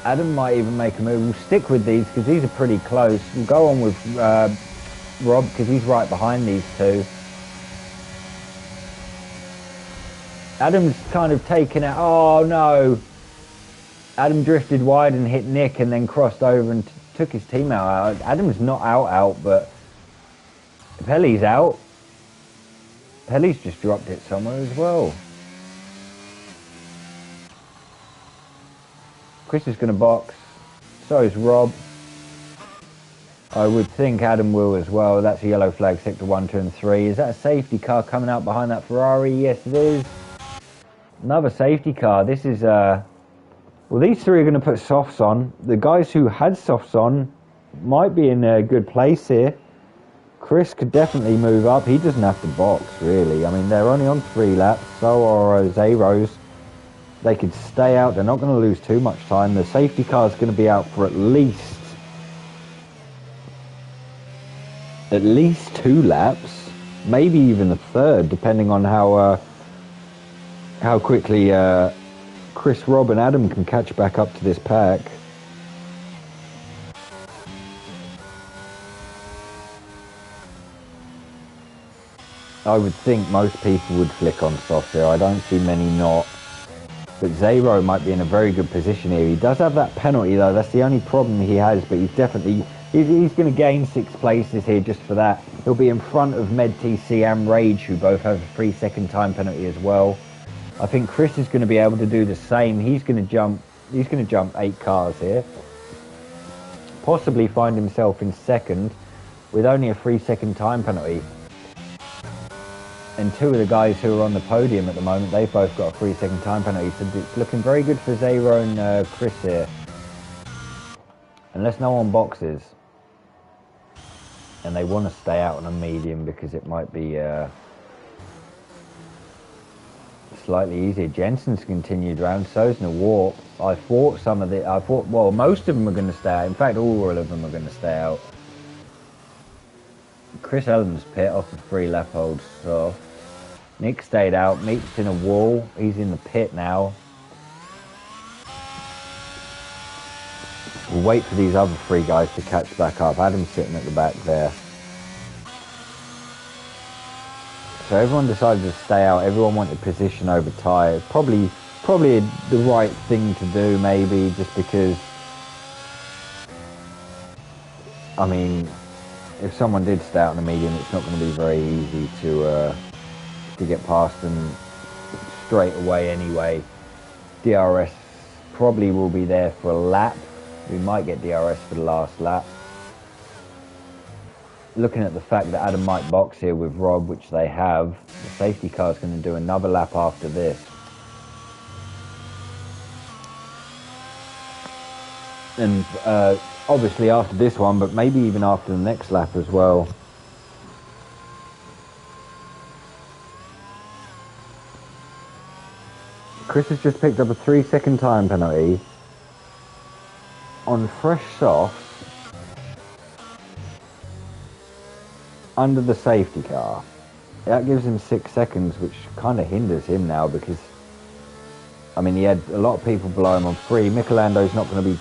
Adam might even make a move. We'll stick with these because these are pretty close. We'll go on with Rob because he's right behind these two. Adam's kind of taken out. Oh no! Adam drifted wide and hit Nick and then crossed over and took his team out. Adam's not out, but Pelly's out. Pelly's just dropped it somewhere as well. Chris is going to box. So is Rob. I would think Adam will as well. That's a yellow flag, sector 1, 2 and 3. Is that a safety car coming out behind that Ferrari? Yes, it is. Another safety car. This is... well, these three are going to put softs on. The guys who had softs on might be in a good place here. Chris could definitely move up. He doesn't have to box, really. I mean, they're only on 3 laps. So are Zeros. They could stay out. They're not going to lose too much time. The safety car is going to be out for at least 2 laps. Maybe even a third, depending on how quickly Chris, Rob and Adam can catch back up to this pack. I would think most people would flick on soft here. I don't see many not. But Zero might be in a very good position here. He does have that penalty though. That's the only problem he has, but he's definitely... He's going to gain 6 places here just for that. He'll be in front of Med TC and Rage, who both have a 3-second time penalty as well. I think Chris is going to be able to do the same. He's going to jump 8 cars here. Possibly find himself in second with only a 3-second time penalty. And 2 of the guys who are on the podium at the moment, they've both got a 3-second time penalty. So it's looking very good for Zero and Chris here. Unless no one boxes. And they want to stay out on a medium because it might be slightly easier. Jensen's continued round, so's in a warp. I thought well, most of them are going to stay out. In fact, all of them are going to stay out. Chris Ellen's pit off the 3-lap old soft. Nick stayed out. Meek's in a wall. He's in the pit now. We'll wait for these other 3 guys to catch back up. Adam's sitting at the back there. So everyone decided to stay out. Everyone wanted position over tyre. Probably the right thing to do, maybe, just because... I mean, if someone did stay out in the medium, it's not going to be very easy to get past them straight away anyway. DRS probably will be there for a lap. We might get DRS for the last lap. Looking at the fact that Adam might box here with Rob, which they have, the safety car is going to do another lap after this. And obviously after this one, but maybe even after the next lap as well. Chris has just picked up a 3-second time penalty on fresh softs under the safety car. That gives him 6 seconds, which kind of hinders him now because, I mean, he had a lot of people below him on 3. Michelando's not going to be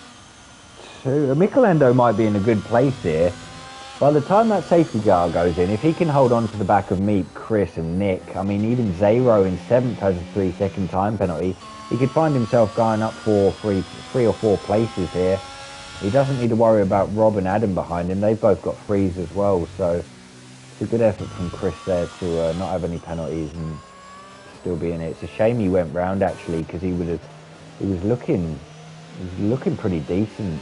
Michelando might be in a good place here. By the time that safety car goes in, if he can hold on to the back of Meep, Chris and Nick, I mean, even Zero in 7th has a 3-second time penalty. He could find himself going up for three or four places here. He doesn't need to worry about Rob and Adam behind him. They've both got threes as well, so it's a good effort from Chris there to not have any penalties and still be in it. It's a shame he went round actually, because he was looking pretty decent.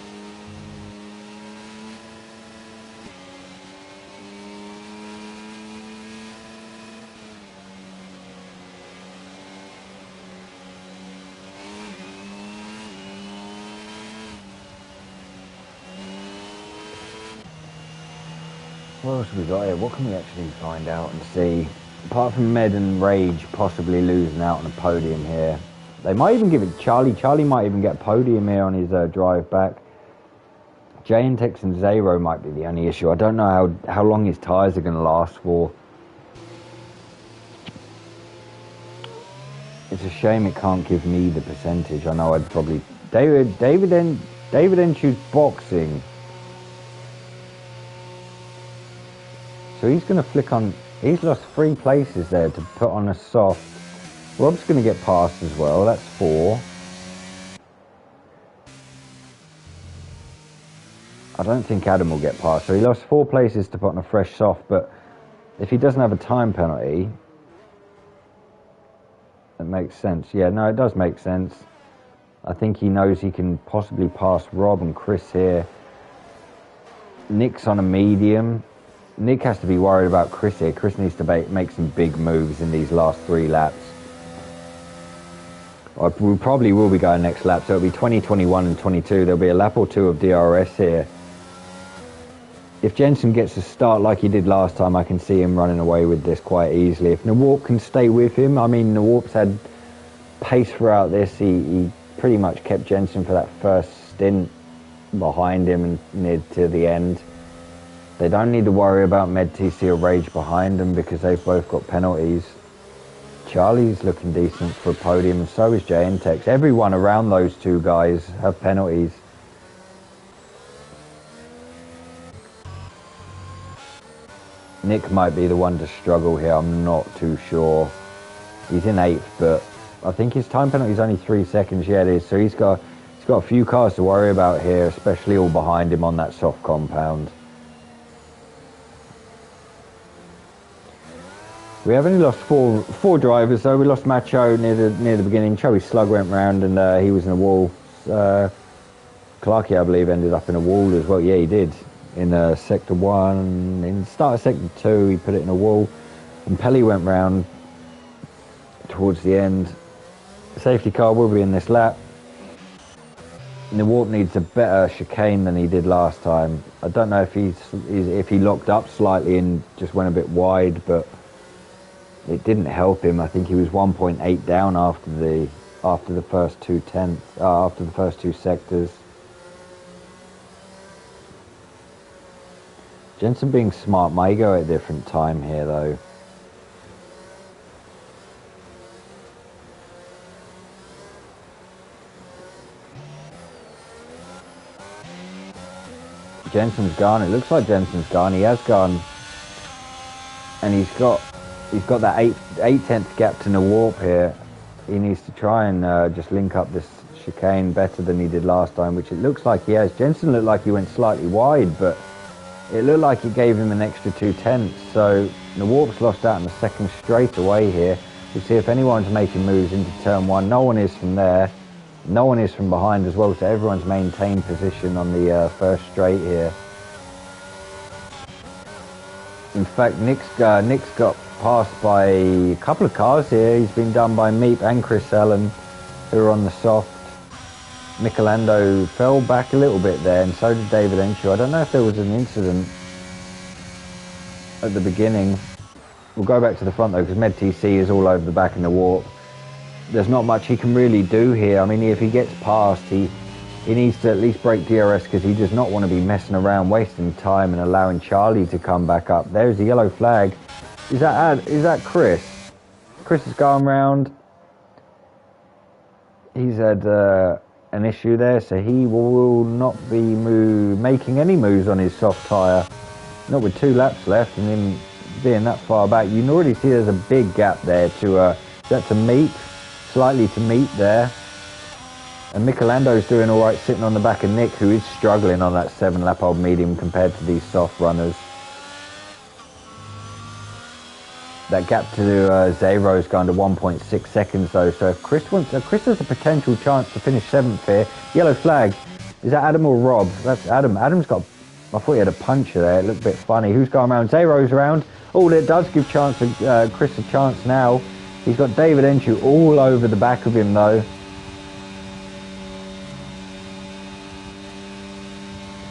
What else have we got here? What can we actually find out and see? Apart from Med and Rage possibly losing out on a podium here. They might even give it Charlie. Charlie might even get podium here on his drive back. Jay and Tex and Zero might be the only issue. I don't know how long his tyres are going to last for. It's a shame it can't give me the percentage. I know I'd probably... David Enchu's boxing. So he's going to flick on... He's lost 3 places there to put on a soft. Rob's going to get past as well. That's 4. I don't think Adam will get past. So he lost 4 places to put on a fresh soft. But if he doesn't have a time penalty... It makes sense. Yeah, no, it does make sense. I think he knows he can possibly pass Rob and Chris here. Nick's on a medium. Nick has to be worried about Chris here. Chris needs to make some big moves in these last 3 laps. We probably will be going next lap, so it'll be 20, 21 and 22. There'll be a lap or 2 of DRS here. If Jensen gets a start like he did last time, I can see him running away with this quite easily. If Nawarp can stay with him, I mean, Nawarp's had pace throughout this. He pretty much kept Jensen for that first stint behind him and near to the end. They don't need to worry about Med TC or Rage behind them because they've both got penalties. Charlie's looking decent for a podium, and so is Jay and Tex. Everyone around those 2 guys have penalties. Nick might be the one to struggle here, I'm not too sure. He's in 8th, but I think his time penalty is only 3 seconds. Yeah, it is. So he's got a few cars to worry about here, especially all behind him on that soft compound. We have only lost four drivers though. We lost Macho near the beginning. Joey Slug went round and he was in a wall. Clarkey, I believe, ended up in a wall as well. Yeah, he did. In Sector 1, in the start of Sector 2, he put it in a wall. And Pelly went round towards the end. The safety car will be in this lap. And the Warp needs a better chicane than he did last time. I don't know if he locked up slightly and just went a bit wide, but it didn't help him. I think he was 1.8 down after the first 2 sectors. Jensen being smart may go at a different time here though. Jensen's gone. It looks like Jensen's gone. He has gone, and he's got that 8/10 gap to Nawarp here. He needs to try and just link up this chicane better than he did last time, which it looks like he has. Jensen looked like he went slightly wide, but it looked like it gave him an extra 2/10. So Nawarp's lost out in the second straight away here. We'll see if anyone's making moves into turn 1. No one is from there. No one is from behind as well, so everyone's maintained position on the first straight here. In fact, Nick's got passed by a couple of cars here. He's been done by Meep and Chris Allen, who are on the soft. Michelando fell back a little bit there, and so did David Enshaw. I don't know if there was an incident at the beginning. We'll go back to the front though, because Med TC is all over the back in the Warp. There's not much he can really do here. I mean, if he gets past, he needs to at least break DRS, because he does not want to be messing around, wasting time and allowing Charlie to come back up. There's the yellow flag. Is that Chris? Chris has gone round. He's had an issue there, so he will not be making any moves on his soft tyre. Not with 2 laps left and him being that far back. You can already see there's a big gap there to meet, slightly to meet there. And Michelando's doing all right sitting on the back of Nick, who is struggling on that 7-lap old medium compared to these soft runners. That gap to Zero's gone to 1.6 seconds though, so if Chris has a potential chance to finish 7th here. Yellow flag. Is that Adam or Rob? That's Adam. Adam's got, I thought he had a puncher there, it looked a bit funny. Who's going around? Zero's around. Oh, it does give Chris a chance now. He's got David Enchu all over the back of him though.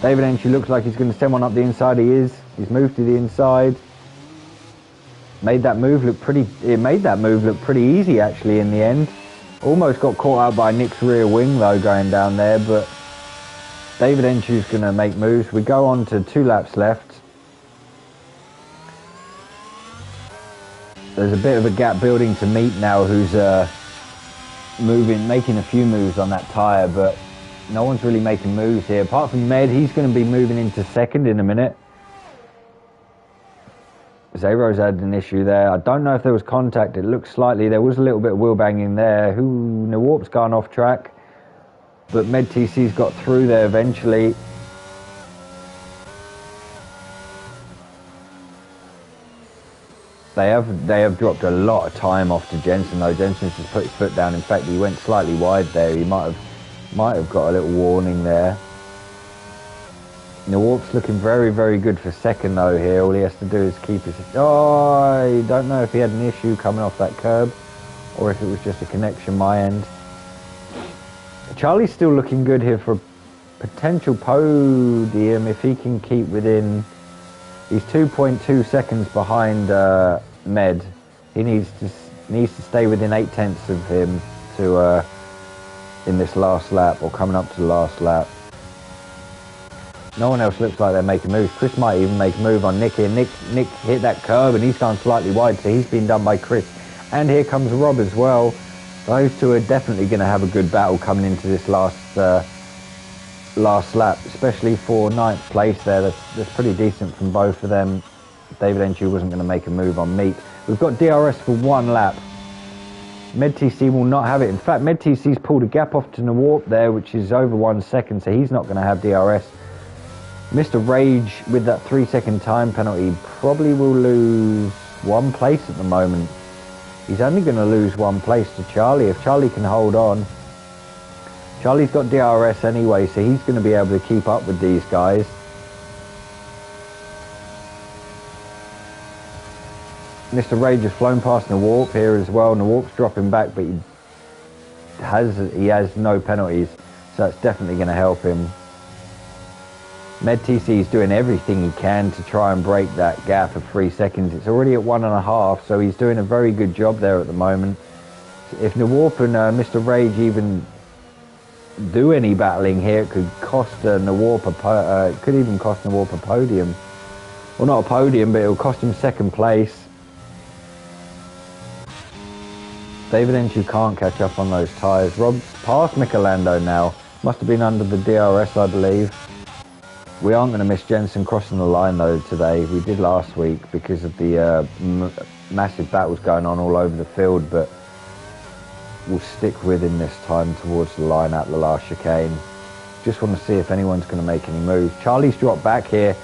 David Enchu looks like he's going to send one up the inside. He is. He's moved to the inside. Made that move look pretty easy actually in the end. Almost got caught out by Nick's rear wing though going down there, but David Enchu's going to make moves. We go on to 2 laps left. There's a bit of a gap building to meet now, who's making a few moves on that tyre, but no one's really making moves here. Apart from Med, he's going to be moving into 2nd in a minute. Zero's had an issue there. I don't know if there was contact. It looks slightly, there was a little bit of wheel banging there. Nawarp's gone off track, but Med TC's got through there eventually. They have dropped a lot of time off to Jensen though. Jensen's just put his foot down. In fact, he went slightly wide there. He might have got a little warning there. Nawarp's looking very, very good for 2nd though here. All he has to do is keep his... Oh, I don't know if he had an issue coming off that curb or if it was just a connection my end. Charlie's still looking good here for a potential podium if he can keep within... He's 2.2 seconds behind Med. He needs to stay within 8/10 of him to in this last lap, or coming up to the last lap. No one else looks like they're making moves. Chris might even make a move on Nick here. Nick hit that curb and he's gone slightly wide, so he's been done by Chris. And here comes Rob as well. Those two are definitely going to have a good battle coming into this last lap, especially for 9th place there. That's pretty decent from both of them. David Enchu wasn't going to make a move on meat. We've got DRS for 1 lap. MedTC will not have it. In fact, MedTC's pulled a gap off to Nawarp there, which is over 1 second, so he's not going to have DRS. Mr. Rage, with that 3-second time penalty, probably will lose 1 place at the moment. He's only going to lose 1 place to Charlie. If Charlie can hold on. Charlie's got DRS anyway, so he's going to be able to keep up with these guys. Mr. Rage has flown past Nawarp here as well. Nawarp's dropping back, but he has no penalties, so that's definitely going to help him. MedTC is doing everything he can to try and break that gap of 3 seconds. It's already at 1.5, so he's doing a very good job there at the moment. If Nawarp and Mr. Rage even do any battling here, it could cost Nawarp it could even cost Nawarp a podium. Well, not a podium, but it'll cost him 2nd place. David Enchu can't catch up on those tyres. Rob's past Michelando now. Must have been under the DRS, I believe. We aren't going to miss Jensen crossing the line though today. We did last week because of the massive battles going on all over the field, but we'll stick with him this time towards the line at the last chicane. Just want to see if anyone's going to make any moves. Charlie's dropped back here.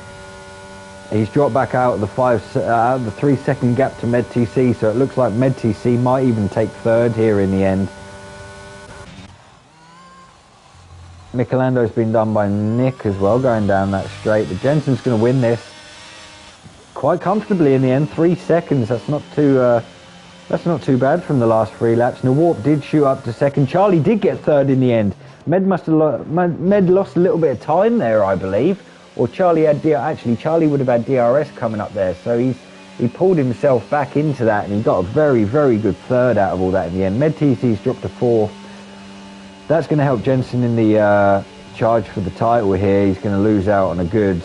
He's dropped back out of the 3-second gap to MedTC, so it looks like MedTC might even take 3rd here in the end. Michelando's been done by Nick as well, going down that straight. But Jensen's going to win this quite comfortably in the end. 3 seconds. That's not too bad from the last 3 laps. Nawarp did shoot up to 2nd. Charlie did get 3rd in the end. Med lost a little bit of time there, I believe. Or Charlie had Charlie would have had DRS coming up there. So he pulled himself back into that, and he got a very, very good 3rd out of all that in the end. MedTC's dropped to 4th. That's going to help Jensen in the charge for the title here. He's going to lose out on a good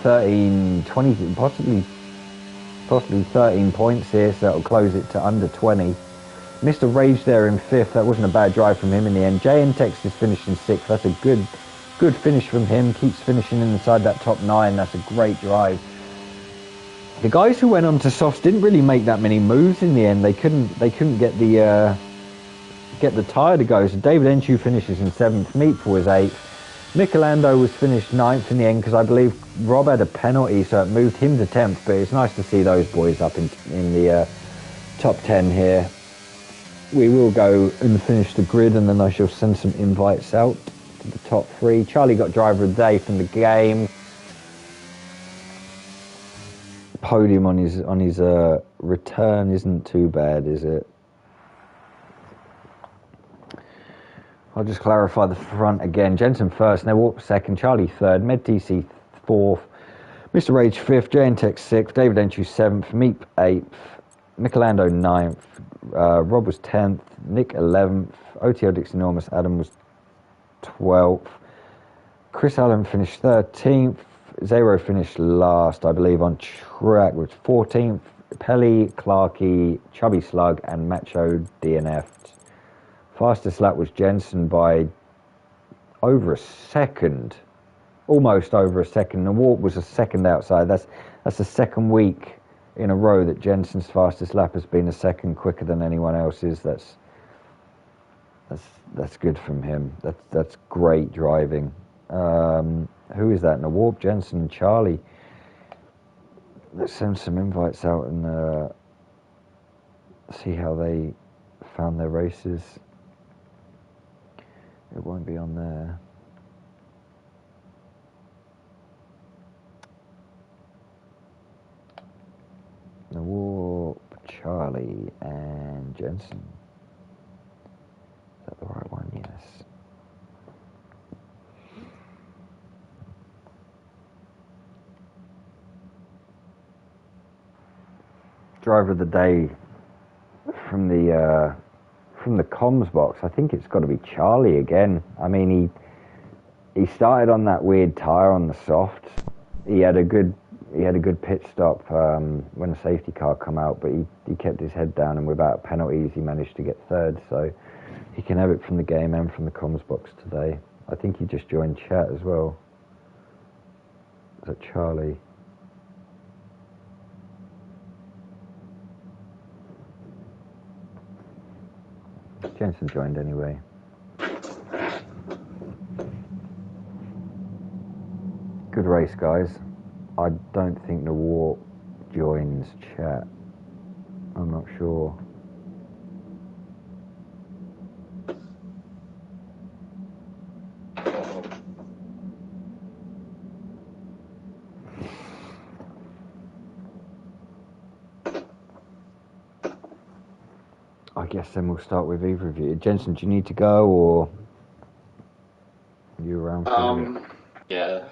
13, 20, possibly 13 points here, so that'll close it to under 20. Mr. Rage there in 5th. That wasn't a bad drive from him in the end. JN is finished in 6th. That's a good finish from him. Keeps finishing inside that top 9. That's a great drive. The guys who went on to softs didn't really make that many moves in the end. They couldn't get the tyre to go. So David Enchu finishes in 7th. Meatful was 8th. Michelando was finished 9th in the end because I believe Rob had a penalty, so it moved him to 10th. But it's nice to see those boys up in the top 10 here. We will go and finish the grid, and then I shall send some invites out to the top 3. Charlie got driver of the day from the game. Podium on his return isn't too bad, is it? I'll just clarify the front again. Jensen first, now Warp second, Charlie third, Med DC fourth, Mr. Rage fifth, JNTech sixth, David Enchu seventh, Meep eighth, Michelando ninth, Rob was 10th, Nick 11th, OTL Dix Enormous Adam was 12th, Chris Allen finished 13th, Zero finished last, I believe, on track, was 14th, Pelly, Clarkey, Chubby Slug, and Macho DNF'd. Fastest lap was Jensen by over a second, almost over a second. The Warp was a second outside. That's the second week in a row that Jensen's fastest lap has been a second quicker than anyone else's. That's good from him. That's great driving. Who is that in the Warp? Jensen and Charlie. Let's send some invites out and see how they found their races. It won't be on there. The Warp, Charlie, and Jensen. Is that the right one? Yes. Driver of the day from the comms box, I think it's got to be Charlie again. I mean, he started on that weird tyre on the soft. He had a good pit stop when a safety car come out, but he kept his head down, and without penalties he managed to get third, so he can have it from the game and from the comms box today. I think he just joined chat as well. Is that Charlie? Jensen joined anyway. Good race, guys. I don't think the Warp joins chat. I'm not sure. I guess then we'll start with either of you. Jensen, do you need to go, or are you around for yeah.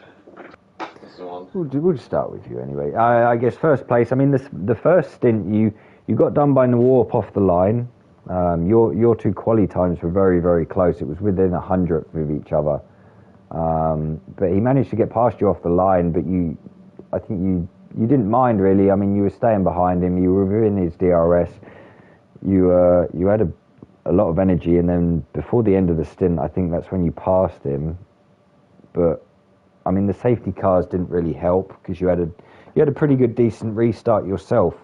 We'll just start with you anyway. I guess first place. I mean, the first stint you got done by the Warp off the line. Your two quali times were very, very close. It was within 100th with each other. But he managed to get past you off the line. But I think you didn't mind really. I mean, you were staying behind him. You were within his DRS. You had a lot of energy, and then before the end of the stint, I think that's when you passed him. But I mean, the safety cars didn't really help because you had a pretty good, decent restart yourself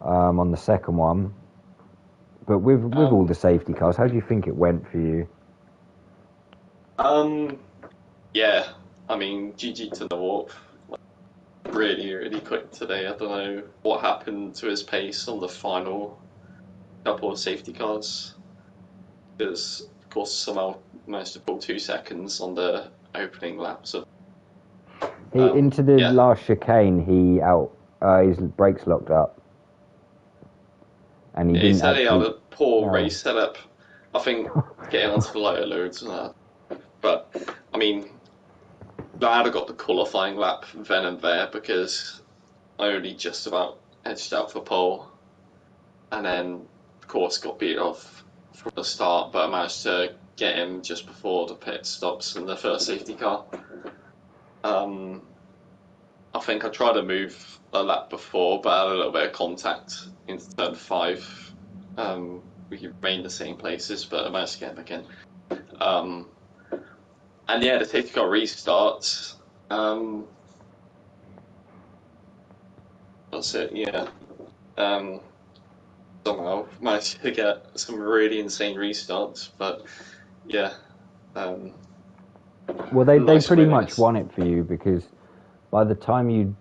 on the second one. But with all the safety cars, how do you think it went for you? Yeah, I mean, GG to the Warp. Really, really quick today. I don't know what happened to his pace on the final couple of safety cars. Because, of course, somehow managed to pull 2 seconds on the opening laps of. Into the last chicane, his brakes locked up, and he said he had a poor race setup. I think getting onto the lighter loads and that. But I mean, glad I got the qualifying lap then and there because I only just about edged out for pole, and then of course got beat off from the start, but I managed to get him just before the pit stops in the first safety car. I think I tried to move a lap before, but I had a little bit of contact into turn 5 we remained the same places, but I managed to get back in. Um, and yeah, the safety car restarts. That's it. Yeah. Um, Somehow managed to get some really insane restarts, but yeah. Um, Well, they nice pretty win, I much guess. won it for you because by the time you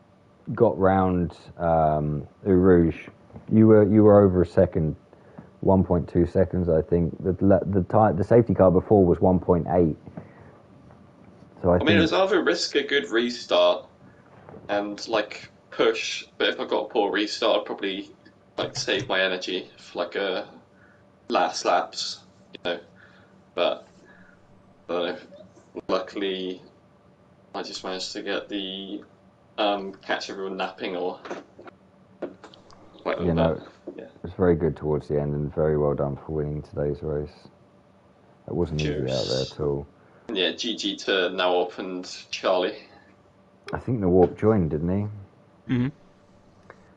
got round Eau Rouge, you were over a second, 1.2 seconds, I think. The safety car before was 1.8. So I I mean, it think was either risk a good restart and like push, but if I got a poor restart, I'd probably like save my energy for like a last laps, you know. But I don't know. Luckily, I just managed to get the catch everyone napping or whatever. you know But it yeah, was very good towards the end and very well done for winning today's race. It wasn't easy out there cheers. at all. Yeah, GG to Nawop and Charlie. I think the Warp joined, didn't he?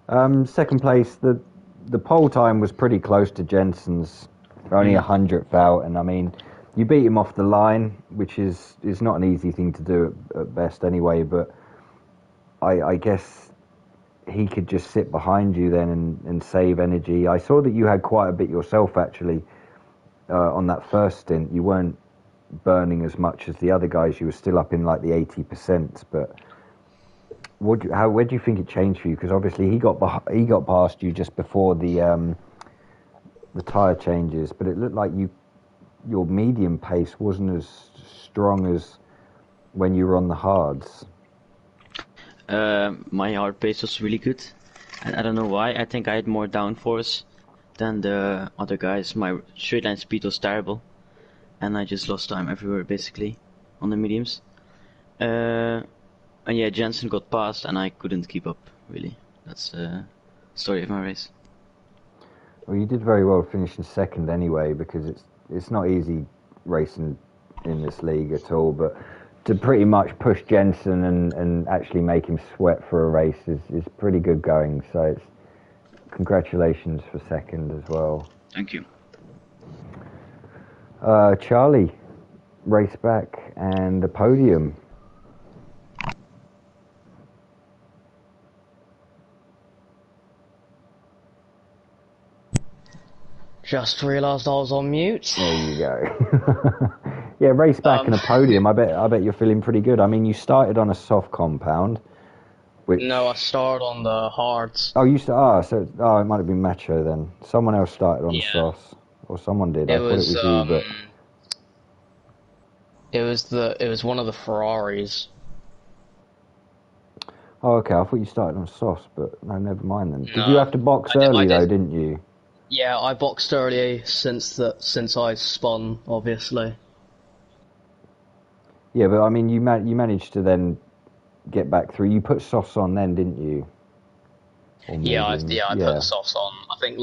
Hmm. Second place, the pole time was pretty close to Jensen's, only a hundredth out, and I mean, you beat him off the line, which is not an easy thing to do at best anyway. But I guess he could just sit behind you then and save energy. I saw that you had quite a bit yourself actually on that first stint. You weren't burning as much as the other guys. You were still up in like the 80%, but. Where do you think it changed for you? Because obviously he got past you just before the tire changes, but it looked like your medium pace wasn't as strong as when you were on the hards. My hard pace was really good. I don't know why. I think I had more downforce than the other guys. My straight line speed was terrible, and I just lost time everywhere basically on the mediums. And yeah, Jensen got past, and I couldn't keep up really. That's the story of my race. Well, you did very well finishing second anyway, because it's not easy racing in this league at all. But to pretty much push Jensen and actually make him sweat for a race is pretty good going. So it's congratulations for second as well. Thank you. Charlie, race back and the podium. Just realised I was on mute. There you go. Yeah, race back and a podium. I bet you're feeling pretty good. I mean, you started on a soft compound, which No, I started on the hards. it might have been Macho then. Someone else started on Yeah. Sauce, or someone did. It I thought was it was you, but it was one of the Ferraris. oh, okay. I thought you started on Sauce, but no, never mind then. Did No, you have to box I early did. though, didn't you? Yeah, I boxed early since I spun, obviously. Yeah, but I mean, you managed to then get back through. You put Sauce on then, didn't you? Or I mediums? put the softs on. I think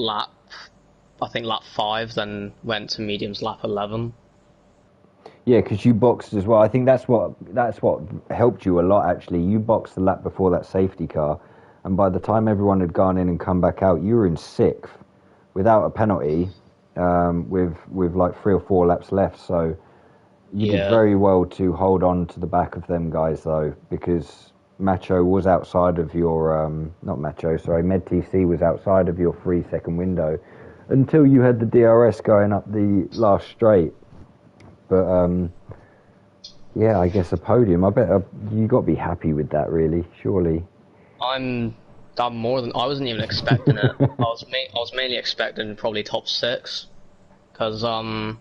lap 5, then went to mediums lap 11. Yeah, because you boxed as well. I think that's what helped you a lot actually. You boxed the lap before that safety car, and by the time everyone had gone in and come back out, you were in 6th without a penalty, with like 3 or 4 laps left. So you did very well to hold on to the back of them guys though, because Macho was outside of your not Macho, sorry, Med TC was outside of your 3-second window until you had the DRS going up the last straight. But yeah, I guess a podium. I bet you got to be happy with that, really. Surely. I'm more than I wasn't even expecting it. I was mainly expecting probably top 6, because I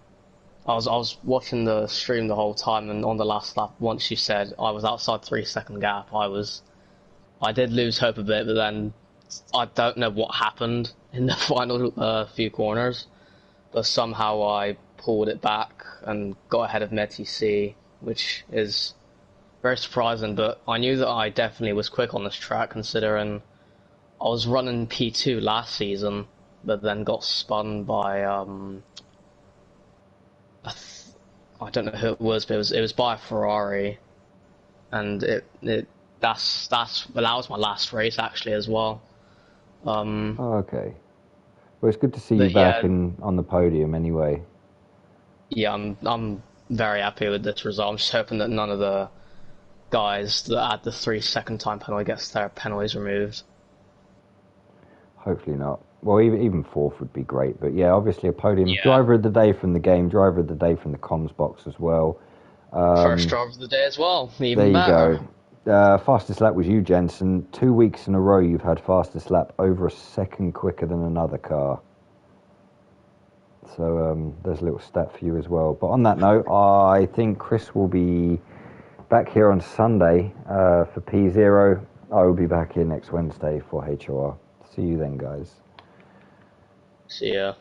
was watching the stream the whole time, and on the last lap, once you said I was outside 3-second gap, I did lose hope a bit, but then I don't know what happened in the final few corners, but somehow I pulled it back and got ahead of MedTC, which is very surprising, but I knew that I definitely was quick on this track, considering I was running P2 last season, but then got spun by I don't know who it was, but it was by a Ferrari, and that was my last race actually as well. Oh, okay. Well, it's good to see you But back yeah, on the podium anyway. yeah, I'm very happy with this result. I'm just hoping that none of the guys that had the 3 second time penalty gets their penalties removed. Hopefully not. Well, even fourth would be great. But yeah, obviously a podium. Yeah. Driver of the day from the game, driver of the day from the comms box as well. First driver of the day as well, There even you better. go. Fastest lap was you, Jensen. 2 weeks in a row you've had fastest lap over a second quicker than another car. So there's a little stat for you as well. But on that note, I think Chris will be back here on Sunday for P0. I will be back here next Wednesday for HOR. See you then, guys. See ya.